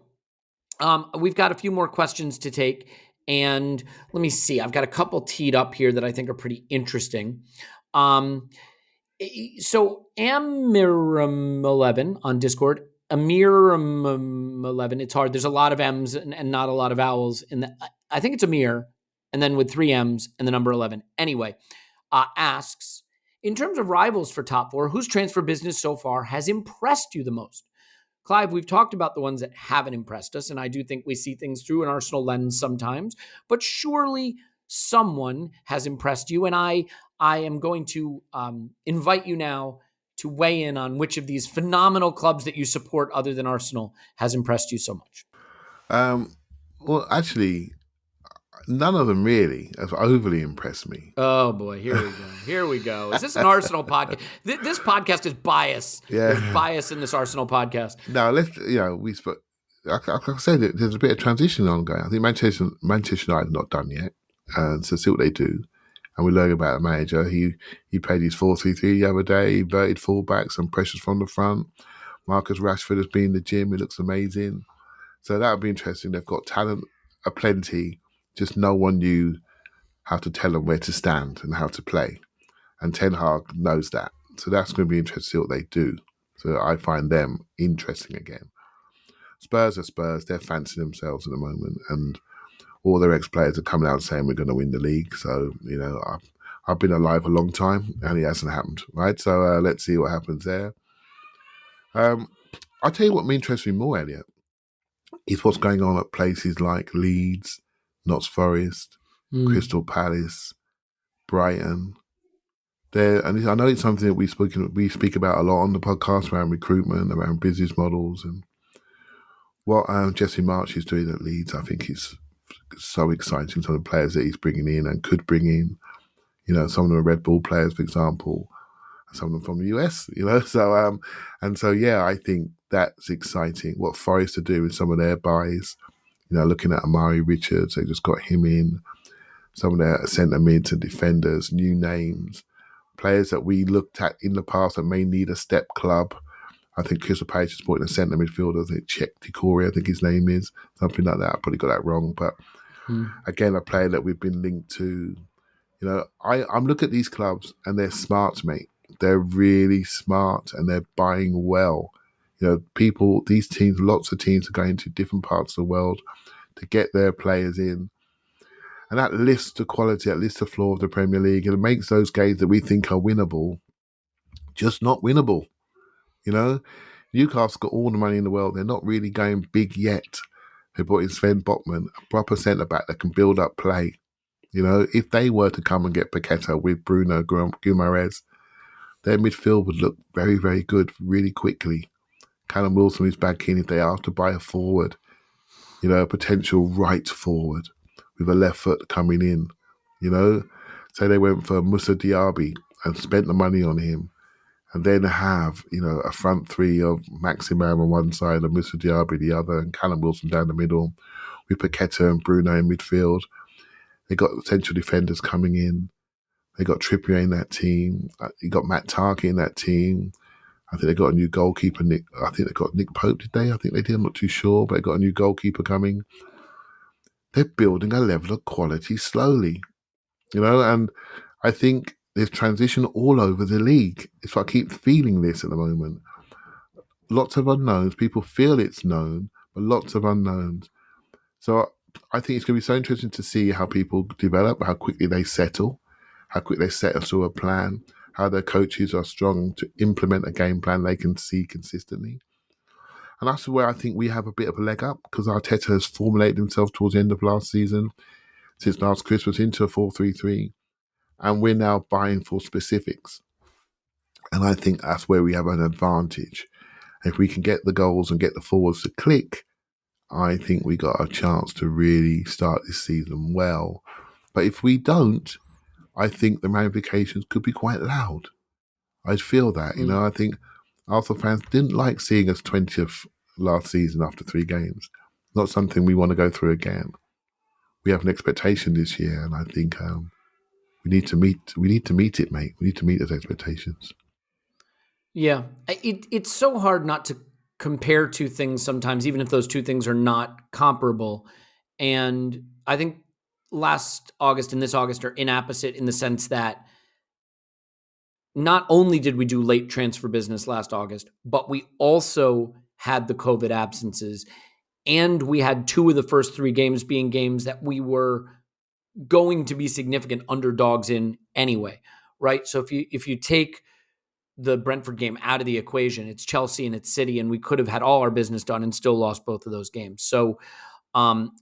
we've got a few more questions to take. And let me see. I've got a couple teed up here that I think are pretty interesting. So Amiram11 on Discord, Amiram11, it's hard. There's a lot of M's and not a lot of vowels. I think it's Amir, and then with 3 M's and the number 11. Anyway, asks, in terms of rivals for top 4, whose transfer business so far has impressed you the most? Clive, we've talked about the ones that haven't impressed us, and I do think we see things through an Arsenal lens sometimes, but surely someone has impressed you, and I am going to invite you now to weigh in on which of these phenomenal clubs that you support other than Arsenal has impressed you so much. Well, actually, none of them really have overly impressed me. Oh boy, here we go. Is this an Arsenal podcast? This podcast is biased. Yeah. There's bias in this Arsenal podcast. Now, I can say that there's a bit of transition ongoing. I think Manchester United not done yet, so see what they do. And we learn about the manager. He played his 4-3-3 the other day, inverted fullbacks and pressures from the front. Marcus Rashford has been in the gym. He looks amazing. So that would be interesting. They've got talent aplenty. Just no one knew how to tell them where to stand and how to play. And Ten Hag knows that. So that's going to be interesting to see what they do. So I find them interesting again. Spurs are Spurs. They're fancying themselves at the moment. And all their ex-players are coming out saying we're going to win the league. So, I've been alive a long time and it hasn't happened, right? So let's see what happens there. I'll tell you what interests me more, Elliot, is what's going on at places like Leeds, Notts Forest, Crystal Palace, Brighton. And I know it's something that we speak about a lot on the podcast around recruitment, around business models, and what Jesse March is doing at Leeds. I think is so exciting. Some of the players that he's bringing in and could bring in. Some of them are Red Bull players, for example, and some of them from the US. So I think that's exciting. What Forest are doing with some of their buys. Looking at Amari Richards, they just got him in. Some of their centre mids and defenders, new names, players that we looked at in the past that may need a step club. I think Crystal Palace is putting a centre midfielder, I think Czech Tikori, I think his name is, something like that. I probably got that wrong. But again, a player that we've been linked to. I'm looking at these clubs and they're smart, mate. They're really smart and they're buying well. These teams, lots of teams are going to different parts of the world to get their players in. And that lifts the quality, that lifts the floor of the Premier League, and it makes those games that we think are winnable just not winnable. Newcastle got all the money in the world. They're not really going big yet. They brought in Sven Botman, a proper centre-back that can build up play. If they were to come and get Paqueta with Bruno Guimaraes, their midfield would look very, very good really quickly. Callum Wilson is back in if they are to buy a forward, a potential right forward with a left foot coming in, Say they went for Musa Diaby and spent the money on him, and then have, a front three of Maximum on one side and Musa Diaby the other, and Callum Wilson down the middle, with Paqueta and Bruno in midfield. They got central defenders coming in. They got Trippier in that team. You got Matt Tarky in that team. I think they got a new goalkeeper, Nick. I think they got Nick Pope, did they? I think they did. I'm not too sure, but they got a new goalkeeper coming. They're building a level of quality slowly, and I think there's transition all over the league. So I keep feeling this at the moment. Lots of unknowns. People feel it's known, but lots of unknowns. So I think it's going to be so interesting to see how people develop, how quickly they settle, how quickly they settle to a plan, how their coaches are strong to implement a game plan they can see consistently. And that's where I think we have a bit of a leg up, because Arteta has formulated himself towards the end of last season, since last Christmas, into a 4-3-3. And we're now buying for specifics. And I think that's where we have an advantage. If we can get the goals and get the forwards to click, I think we got a chance to really start this season well. But if we don't, I think the ramifications could be quite loud. I feel that, I think Arsenal fans didn't like seeing us 20th last season after 3 games. Not something we want to go through again. We have an expectation this year, and I think we need to meet it, mate. We need to meet those expectations. Yeah, it's so hard not to compare two things sometimes, even if those two things are not comparable. And I think last August and this August are inapposite in the sense that not only did we do late transfer business last August, but we also had the COVID absences, and we had 2 of the first 3 games being games that we were going to be significant underdogs in anyway, right? So if you take the Brentford game out of the equation, it's Chelsea and it's City, and we could have had all our business done and still lost both of those games. So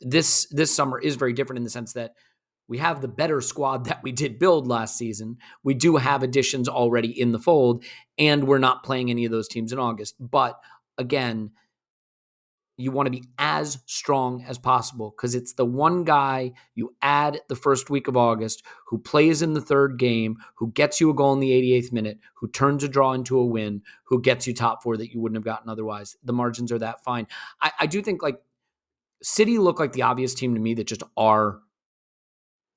this summer is very different in the sense that we have the better squad that we did build last season. We do have additions already in the fold, and we're not playing any of those teams in August. But again, you want to be as strong as possible, because it's the one guy you add the first week of August who plays in the 3rd game, who gets you a goal in the 88th minute, who turns a draw into a win, who gets you top 4 that you wouldn't have gotten otherwise. The margins are that fine. I do think like City look like the obvious team to me that just are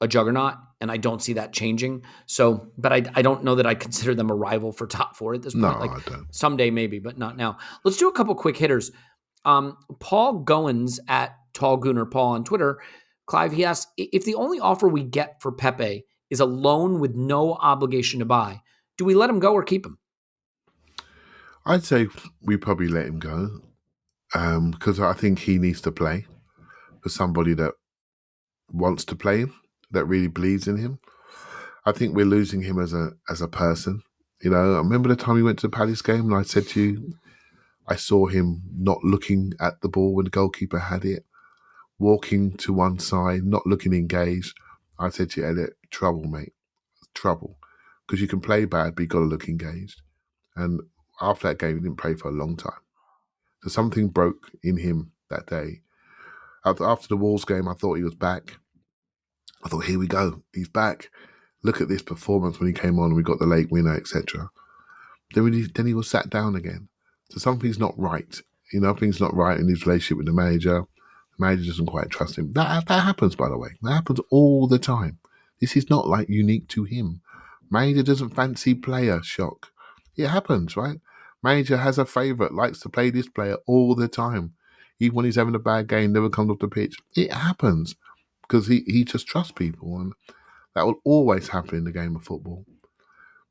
a juggernaut, and I don't see that changing. So, but I don't know that I consider them a rival for top 4 at this point. No, like I don't. Someday maybe, but not now. Let's do a couple quick hitters. Paul Goins at Tall Gooner Paul on Twitter, Clive, he asks, if the only offer we get for Pepe is a loan with no obligation to buy, do we let him go or keep him? I'd say we probably let him go, because I think he needs to play for somebody that wants to play him, that really believes in him. I think we're losing him as a person. I remember the time we went to the Palace game and I said to you, I saw him not looking at the ball when the goalkeeper had it, walking to one side, not looking engaged. I said to you, Elliot, trouble, mate, trouble. Because you can play bad, but you got to look engaged. And after that game, he didn't play for a long time. So something broke in him that day. After the Wolves game, I thought he was back. I thought, here we go, he's back. Look at this performance when he came on and we got the late winner, etc. Then he was sat down again. So something's not right. Things not right in his relationship with the manager. The manager doesn't quite trust him. That happens, by the way. That happens all the time. This is not like unique to him. Manager doesn't fancy player, shock. It happens, right? Manager has a favourite, likes to play this player all the time. Even when he's having a bad game, never comes off the pitch. It happens because he just trusts people, and that will always happen in the game of football.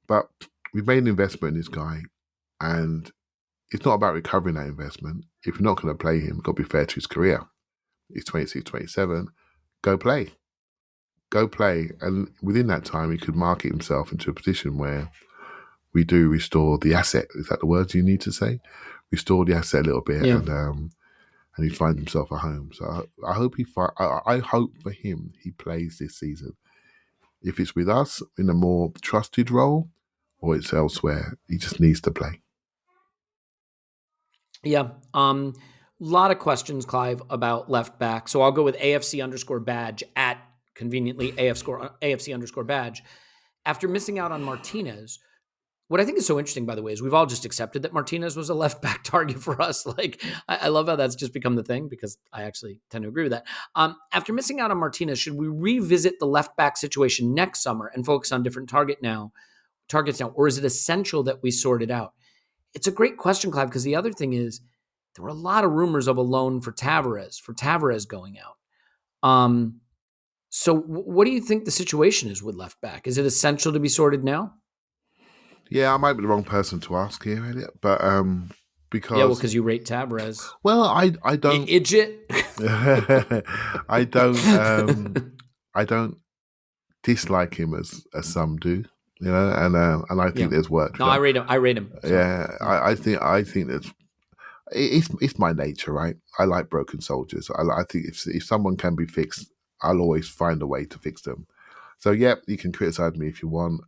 But we've made an investment in this guy, and it's not about recovering that investment. If you're not going to play him, you've got to be fair to his career. He's 26, 27. Go play. Go play. And within that time, he could market himself into a position where we do restore the asset. Is that the words you need to say? Restore the asset a little bit, Yeah. and he finds himself a home. So I hope I hope for him he plays this season. If it's with us in a more trusted role or it's elsewhere, he just needs to play. Yeah. Lot of questions, Clive, about left back. So I'll go with AFC_badge at conveniently AFC underscore badge. After missing out on Martinez, what I think is so interesting, by the way, is we've all just accepted that Martinez was a left back target for us. Like, I love how that's just become the thing, because I actually tend to agree with that. After missing out on Martinez, should we revisit the left back situation next summer and focus on different targets now, or is it essential that we sort it out? It's a great question, Clive, because the other thing is there were a lot of rumors of a loan for Tavares going out. So what do you think the situation is with left back? Is it essential to be sorted now? Yeah, I might be the wrong person to ask here, Elliot, but because you rate Tavares. Well, I don't Idjit. I don't dislike him as some do, and I think there's work. No, I rate him. So. Yeah, I think that's it's my nature, right? I like broken soldiers. I think if someone can be fixed, I'll always find a way to fix them. So yeah, you can criticize me if you want,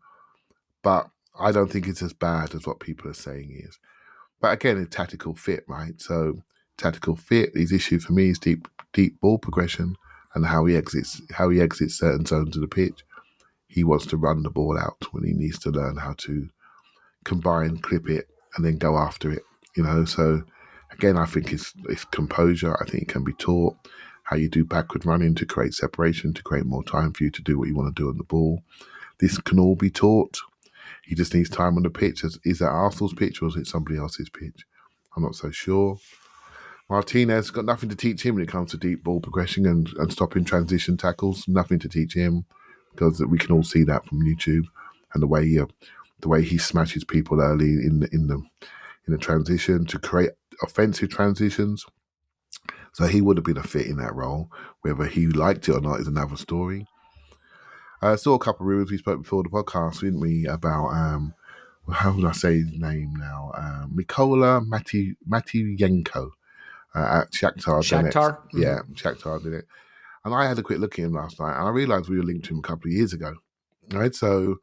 but I don't think it's as bad as what people are saying is. But again, it's tactical fit, right? So tactical fit, his issue for me is deep ball progression and how he exits certain zones of the pitch. He wants to run the ball out when he needs to learn how to combine, clip it, and then go after it. So again, I think it's composure. I think it can be taught how you do backward running to create separation, to create more time for you to do what you want to do on the ball. This can all be taught. He just needs time on the pitch. Is that Arsenal's pitch or is it somebody else's pitch? I'm not so sure. Martinez got nothing to teach him when it comes to deep ball progression and stopping transition tackles. Nothing to teach him, because we can all see that from YouTube and the way he smashes people early in the transition to create offensive transitions. So he would have been a fit in that role. Whether he liked it or not is another story. I saw a couple of rumors we spoke before the podcast, didn't we, about how would I say his name now? Mikola Matviyenko at Shakhtar. Shakhtar? Yeah, Shakhtar did it. And I had a quick look at him last night, and I realised we were linked to him a couple of years ago. Right, so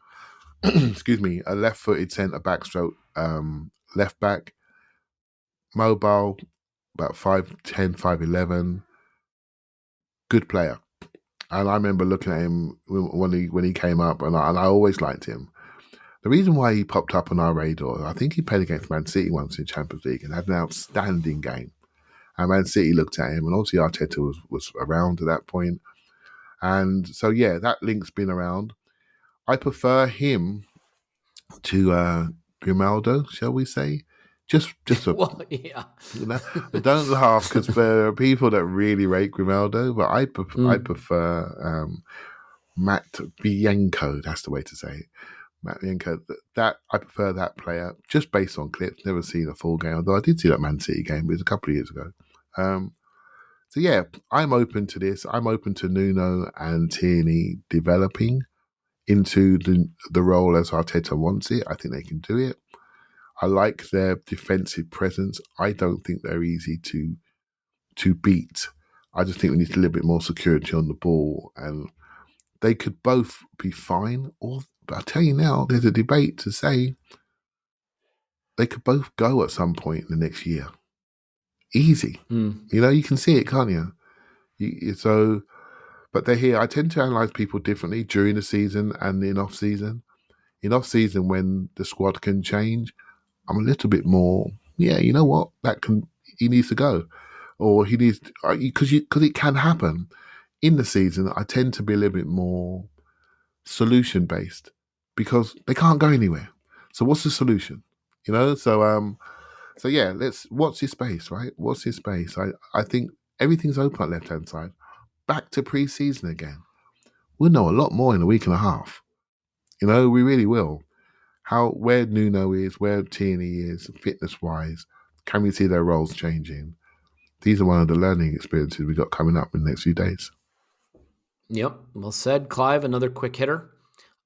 excuse me, a left-footed centre back stroke left back, mobile, about 5'10", 5'11", good player. And I remember looking at him when he came up, and I always liked him. The reason why he popped up on our radar, I think he played against Man City once in Champions League and had an outstanding game. And Man City looked at him, and obviously Arteta was around at that point. And so, yeah, that link's been around. I prefer him to Grimaldo, shall we say? Just well, yeah. Don't laugh, because there are people that really rate Grimaldo, but I prefer Matviyenko. That's the way to say it. Matviyenko. That I prefer that player just based on clips. Never seen a full game, although I did see that Man City game, but it was a couple of years ago. So yeah, I'm open to this. I'm open to Nuno and Tierney developing into the role as Arteta wants it. I think they can do it. I like their defensive presence. I don't think they're easy to beat. I just think we need a little bit more security on the ball, and they could both be fine. But I'll tell you now, there's a debate to say they could both go at some point in the next year. Easy. You can see it, can't you? But they're here. I tend to analyse people differently during the season and in off-season. In off-season, when the squad can change, I'm a little bit more, you know what, he needs to go. Or he needs, because it can happen. In the season, I tend to be a little bit more solution-based because they can't go anywhere. So what's the solution? So yeah, what's his space, right? What's his space? I think everything's open on left-hand side. Back to pre-season again. We'll know a lot more in a week and a half. We really will. Where Nuno is, where Tierney is, fitness-wise, can we see their roles changing? These are one of the learning experiences we got coming up in the next few days. Yep, well said. Clive, another quick hitter.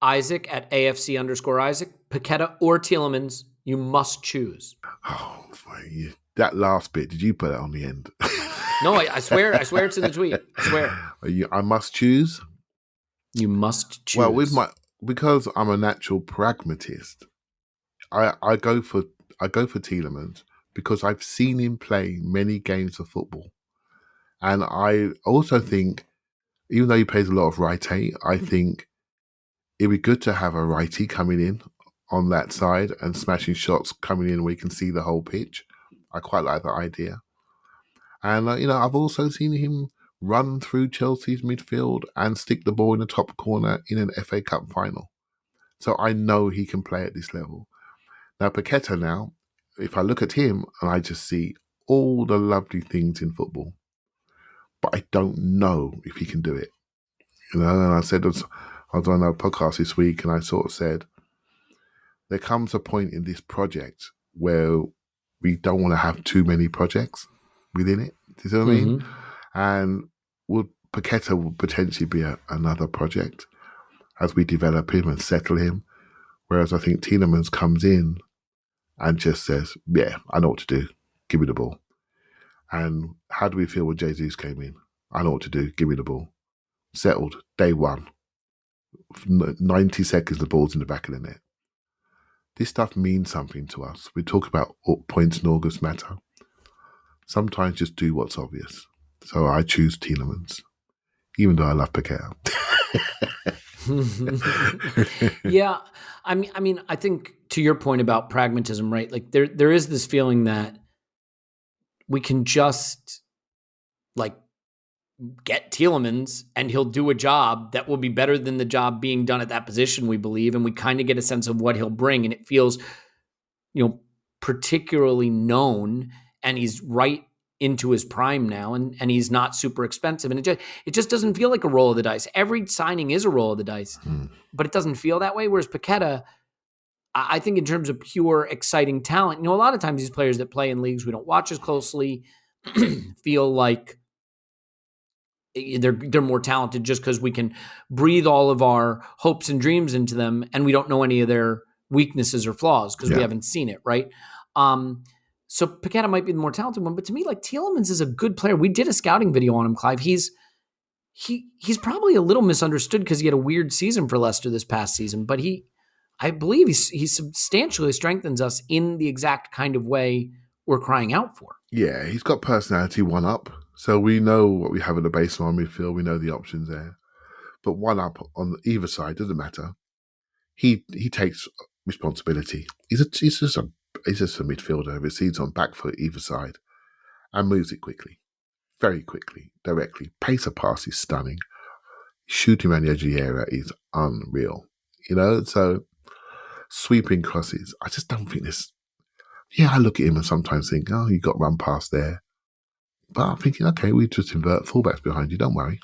Isaac at AFC_Isaac, Paqueta or Tielemans, you must choose. Oh, that last bit, did you put it on the end? No, I swear it's in the tweet. I swear. I must choose? You must choose. Well, because I'm a natural pragmatist, I go for Tielemans because I've seen him play many games of football. And I also think even though he plays a lot of righty, I think it'd be good to have a righty coming in on that side and smashing shots coming in where you can see the whole pitch. I quite like that idea. And, I've also seen him run through Chelsea's midfield and stick the ball in the top corner in an FA Cup final. So I know he can play at this level. Now, Paqueta now, if I look at him and I just see all the lovely things in football, but I don't know if he can do it. And I said, I was on a podcast this week and I sort of said, there comes a point in this project where we don't want to have too many projects within it. Do you see what I mean? And Paqueta will potentially be another project as we develop him and settle him. Whereas I think Tielemans comes in and just says, yeah, I know what to do. Give me the ball. And how do we feel when Jesus came in? I know what to do. Give me the ball. Settled. Day one. 90 seconds, the ball's in the back of the net. This stuff means something to us. We talk about points in August matter. Sometimes just do what's obvious. So I choose Tielemans, even though I love Paqueta. Yeah, I mean, I think to your point about pragmatism, right? Like there is this feeling that we can just like get Tielemans and he'll do a job that will be better than the job being done at that position, we believe, and we kind of get a sense of what he'll bring, and it feels, particularly known, and he's right into his prime now, and he's not super expensive, and it just doesn't feel like a roll of the dice. Every signing is a roll of the dice, but it doesn't feel that way. Whereas Paqueta, I think in terms of pure exciting talent, a lot of times these players that play in leagues we don't watch as closely feel like they're more talented just because we can breathe all of our hopes and dreams into them, and we don't know any of their weaknesses or flaws because we haven't seen it, right? So Paqueta might be the more talented one, but to me, like Tielemans is a good player. We did a scouting video on him, Clive. He's probably a little misunderstood because he had a weird season for Leicester this past season, but I believe he substantially strengthens us in the exact kind of way we're crying out for. Yeah, he's got personality one up. So we know what we have in the baseline midfield. We know the options there. But one up on either side, doesn't matter. He takes responsibility. He's just a midfielder. Receives on back foot either side and moves it quickly. Very quickly, directly. Pace of pass is stunning. Shooting around the edge of the area is unreal. So sweeping crosses. I just don't think this. Yeah, I look at him and sometimes think, oh, you got run past there. But I'm thinking, okay, we just invert fullbacks behind you. Don't worry.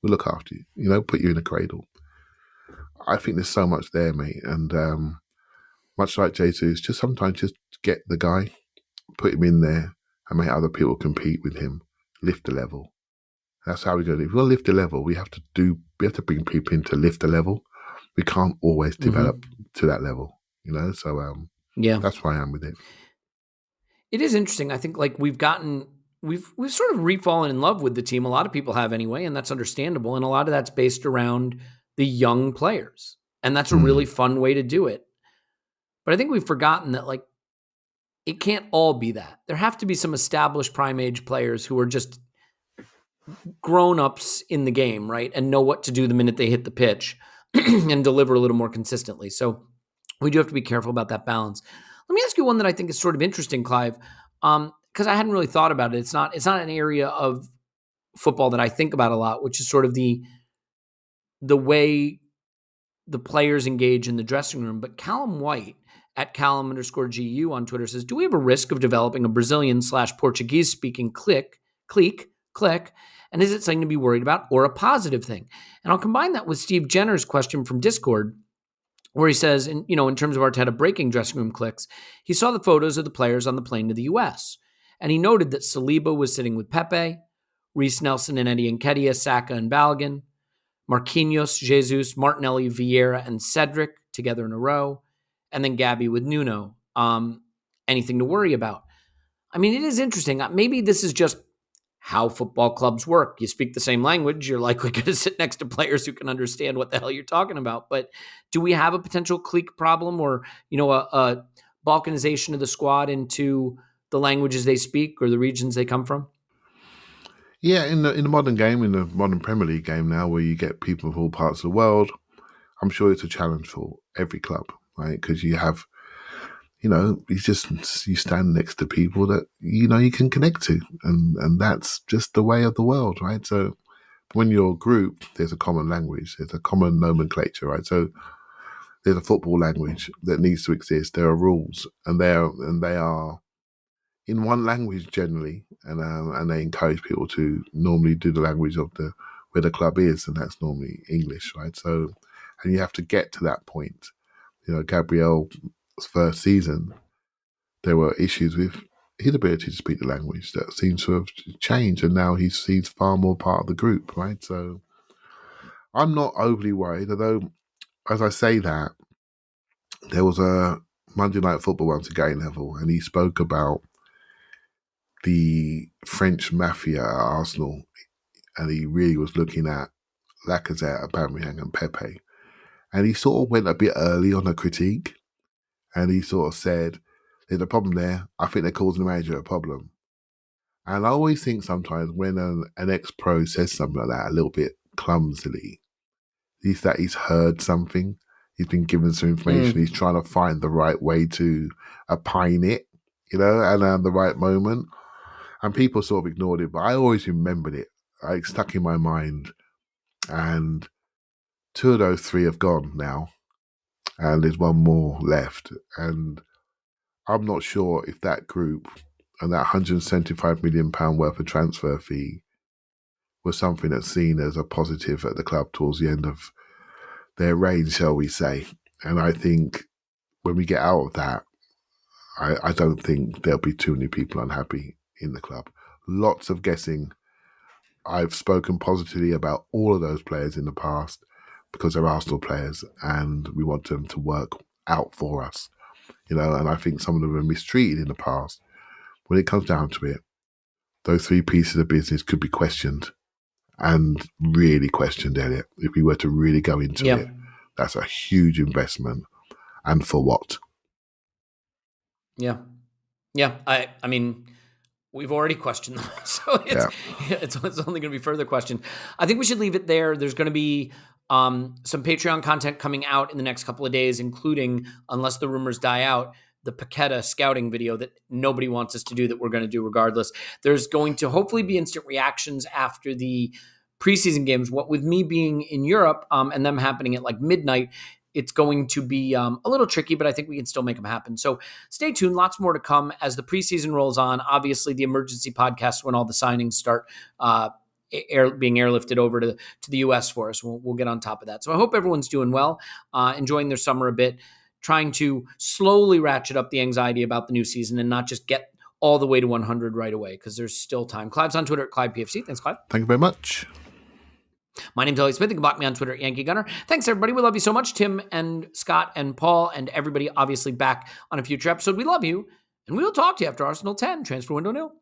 We'll look after you. Put you in a cradle. I think there's so much there, mate. And much like Jesus, just sometimes just get the guy, put him in there, and make other people compete with him. Lift the level. That's how we're going to do. If we'll lift the level, we have to bring people in to lift the level. We can't always develop to that level, So that's why I am with it. It is interesting. I think like we've sort of re-fallen in love with the team. A lot of people have anyway, and that's understandable. And a lot of that's based around the young players. And that's a really fun way to do it. But I think we've forgotten that like it can't all be that. There have to be some established prime age players who are just grown-ups in the game, right? And know what to do the minute they hit the pitch and deliver a little more consistently. So we do have to be careful about that balance. Let me ask you one that I think is sort of interesting, Clive, because I hadn't really thought about it. It's not an area of football that I think about a lot, which is sort of the way the players engage in the dressing room. But Callum White at Callum_GU on Twitter says, do we have a risk of developing a Brazilian/Portuguese speaking clique? And is it something to be worried about or a positive thing? And I'll combine that with Steve Jenner's question from Discord, where he says, in terms of Arteta breaking dressing room cliques, he saw the photos of the players on the plane to the U.S. And he noted that Saliba was sitting with Pepe, Reece Nelson and Eddie Nketiah, Saka and Balogun, Marquinhos, Jesus, Martinelli, Vieira, and Cedric together in a row, and then Gabby with Nuno. Anything to worry about? I mean, it is interesting. Maybe this is just how football clubs work. You speak the same language, you're likely going to sit next to players who can understand what the hell you're talking about. But do we have a potential clique problem or, a balkanization of the squad into the languages they speak or the regions they come from? Yeah, in the modern game, in the modern Premier League game now, where you get people from all parts of the world, I'm sure it's a challenge for every club, right? Because you have, you stand next to people that you can connect to, and that's just the way of the world, right? So when you're a group, there's a common language, there's a common nomenclature, right? So there's a football language that needs to exist. There are rules, and they are in one language generally, and they encourage people to normally do the language of the where the club is, and that's normally English, right? So, and you have to get to that point. Gabriel's first season, there were issues with his ability to speak the language that seems to have changed, and now he's far more part of the group, right? So, I'm not overly worried, although as I say that, there was a Monday Night Football once again level, and he spoke about the French mafia at Arsenal, and he really was looking at Lacazette, Aubameyang, and Pepe. And he sort of went a bit early on a critique, and he sort of said, "There's a problem there. I think they're causing the manager a problem." And I always think sometimes when an ex-pro says something like that a little bit clumsily, he's heard something. He's been given some information. He's trying to find the right way to opine it, and the right moment. And people sort of ignored it, but I always remembered it. It stuck in my mind. And 2 of those 3 have gone now. And there's 1 more left. And I'm not sure if that group and that £175 million worth of transfer fee was something that's seen as a positive at the club towards the end of their reign, shall we say. And I think when we get out of that, I don't think there'll be too many people unhappy in the club. Lots of guessing. I've spoken positively about all of those players in the past because they're Arsenal players and we want them to work out for us, and I think some of them were mistreated in the past. When it comes down to it, those 3 pieces of business could be questioned, and really questioned, Elliot. If we were to really go into it, that's a huge investment. And for what? Yeah. Yeah. I mean, we've already questioned them, so it's only going to be further questioned. I think we should leave it there. There's going to be some Patreon content coming out in the next couple of days, including, unless the rumors die out, the Paqueta scouting video that nobody wants us to do that we're going to do regardless. There's going to hopefully be instant reactions after the preseason games. What with me being in Europe and them happening at like midnight, it's going to be a little tricky, but I think we can still make them happen. So stay tuned. Lots more to come as the preseason rolls on. Obviously, the emergency podcast when all the signings start being airlifted over to the U.S. for us. We'll get on top of that. So I hope everyone's doing well, enjoying their summer a bit, trying to slowly ratchet up the anxiety about the new season and not just get all the way to 100 right away because there's still time. Clive's on Twitter at ClivePFC. Thanks, Clive. Thank you very much. My name's Elliot Smith. You can block me on Twitter at Yankee Gunner. Thanks, everybody. We love you so much. Tim and Scott and Paul and everybody obviously back on a future episode. We love you, and we will talk to you after Arsenal 10, transfer window nil.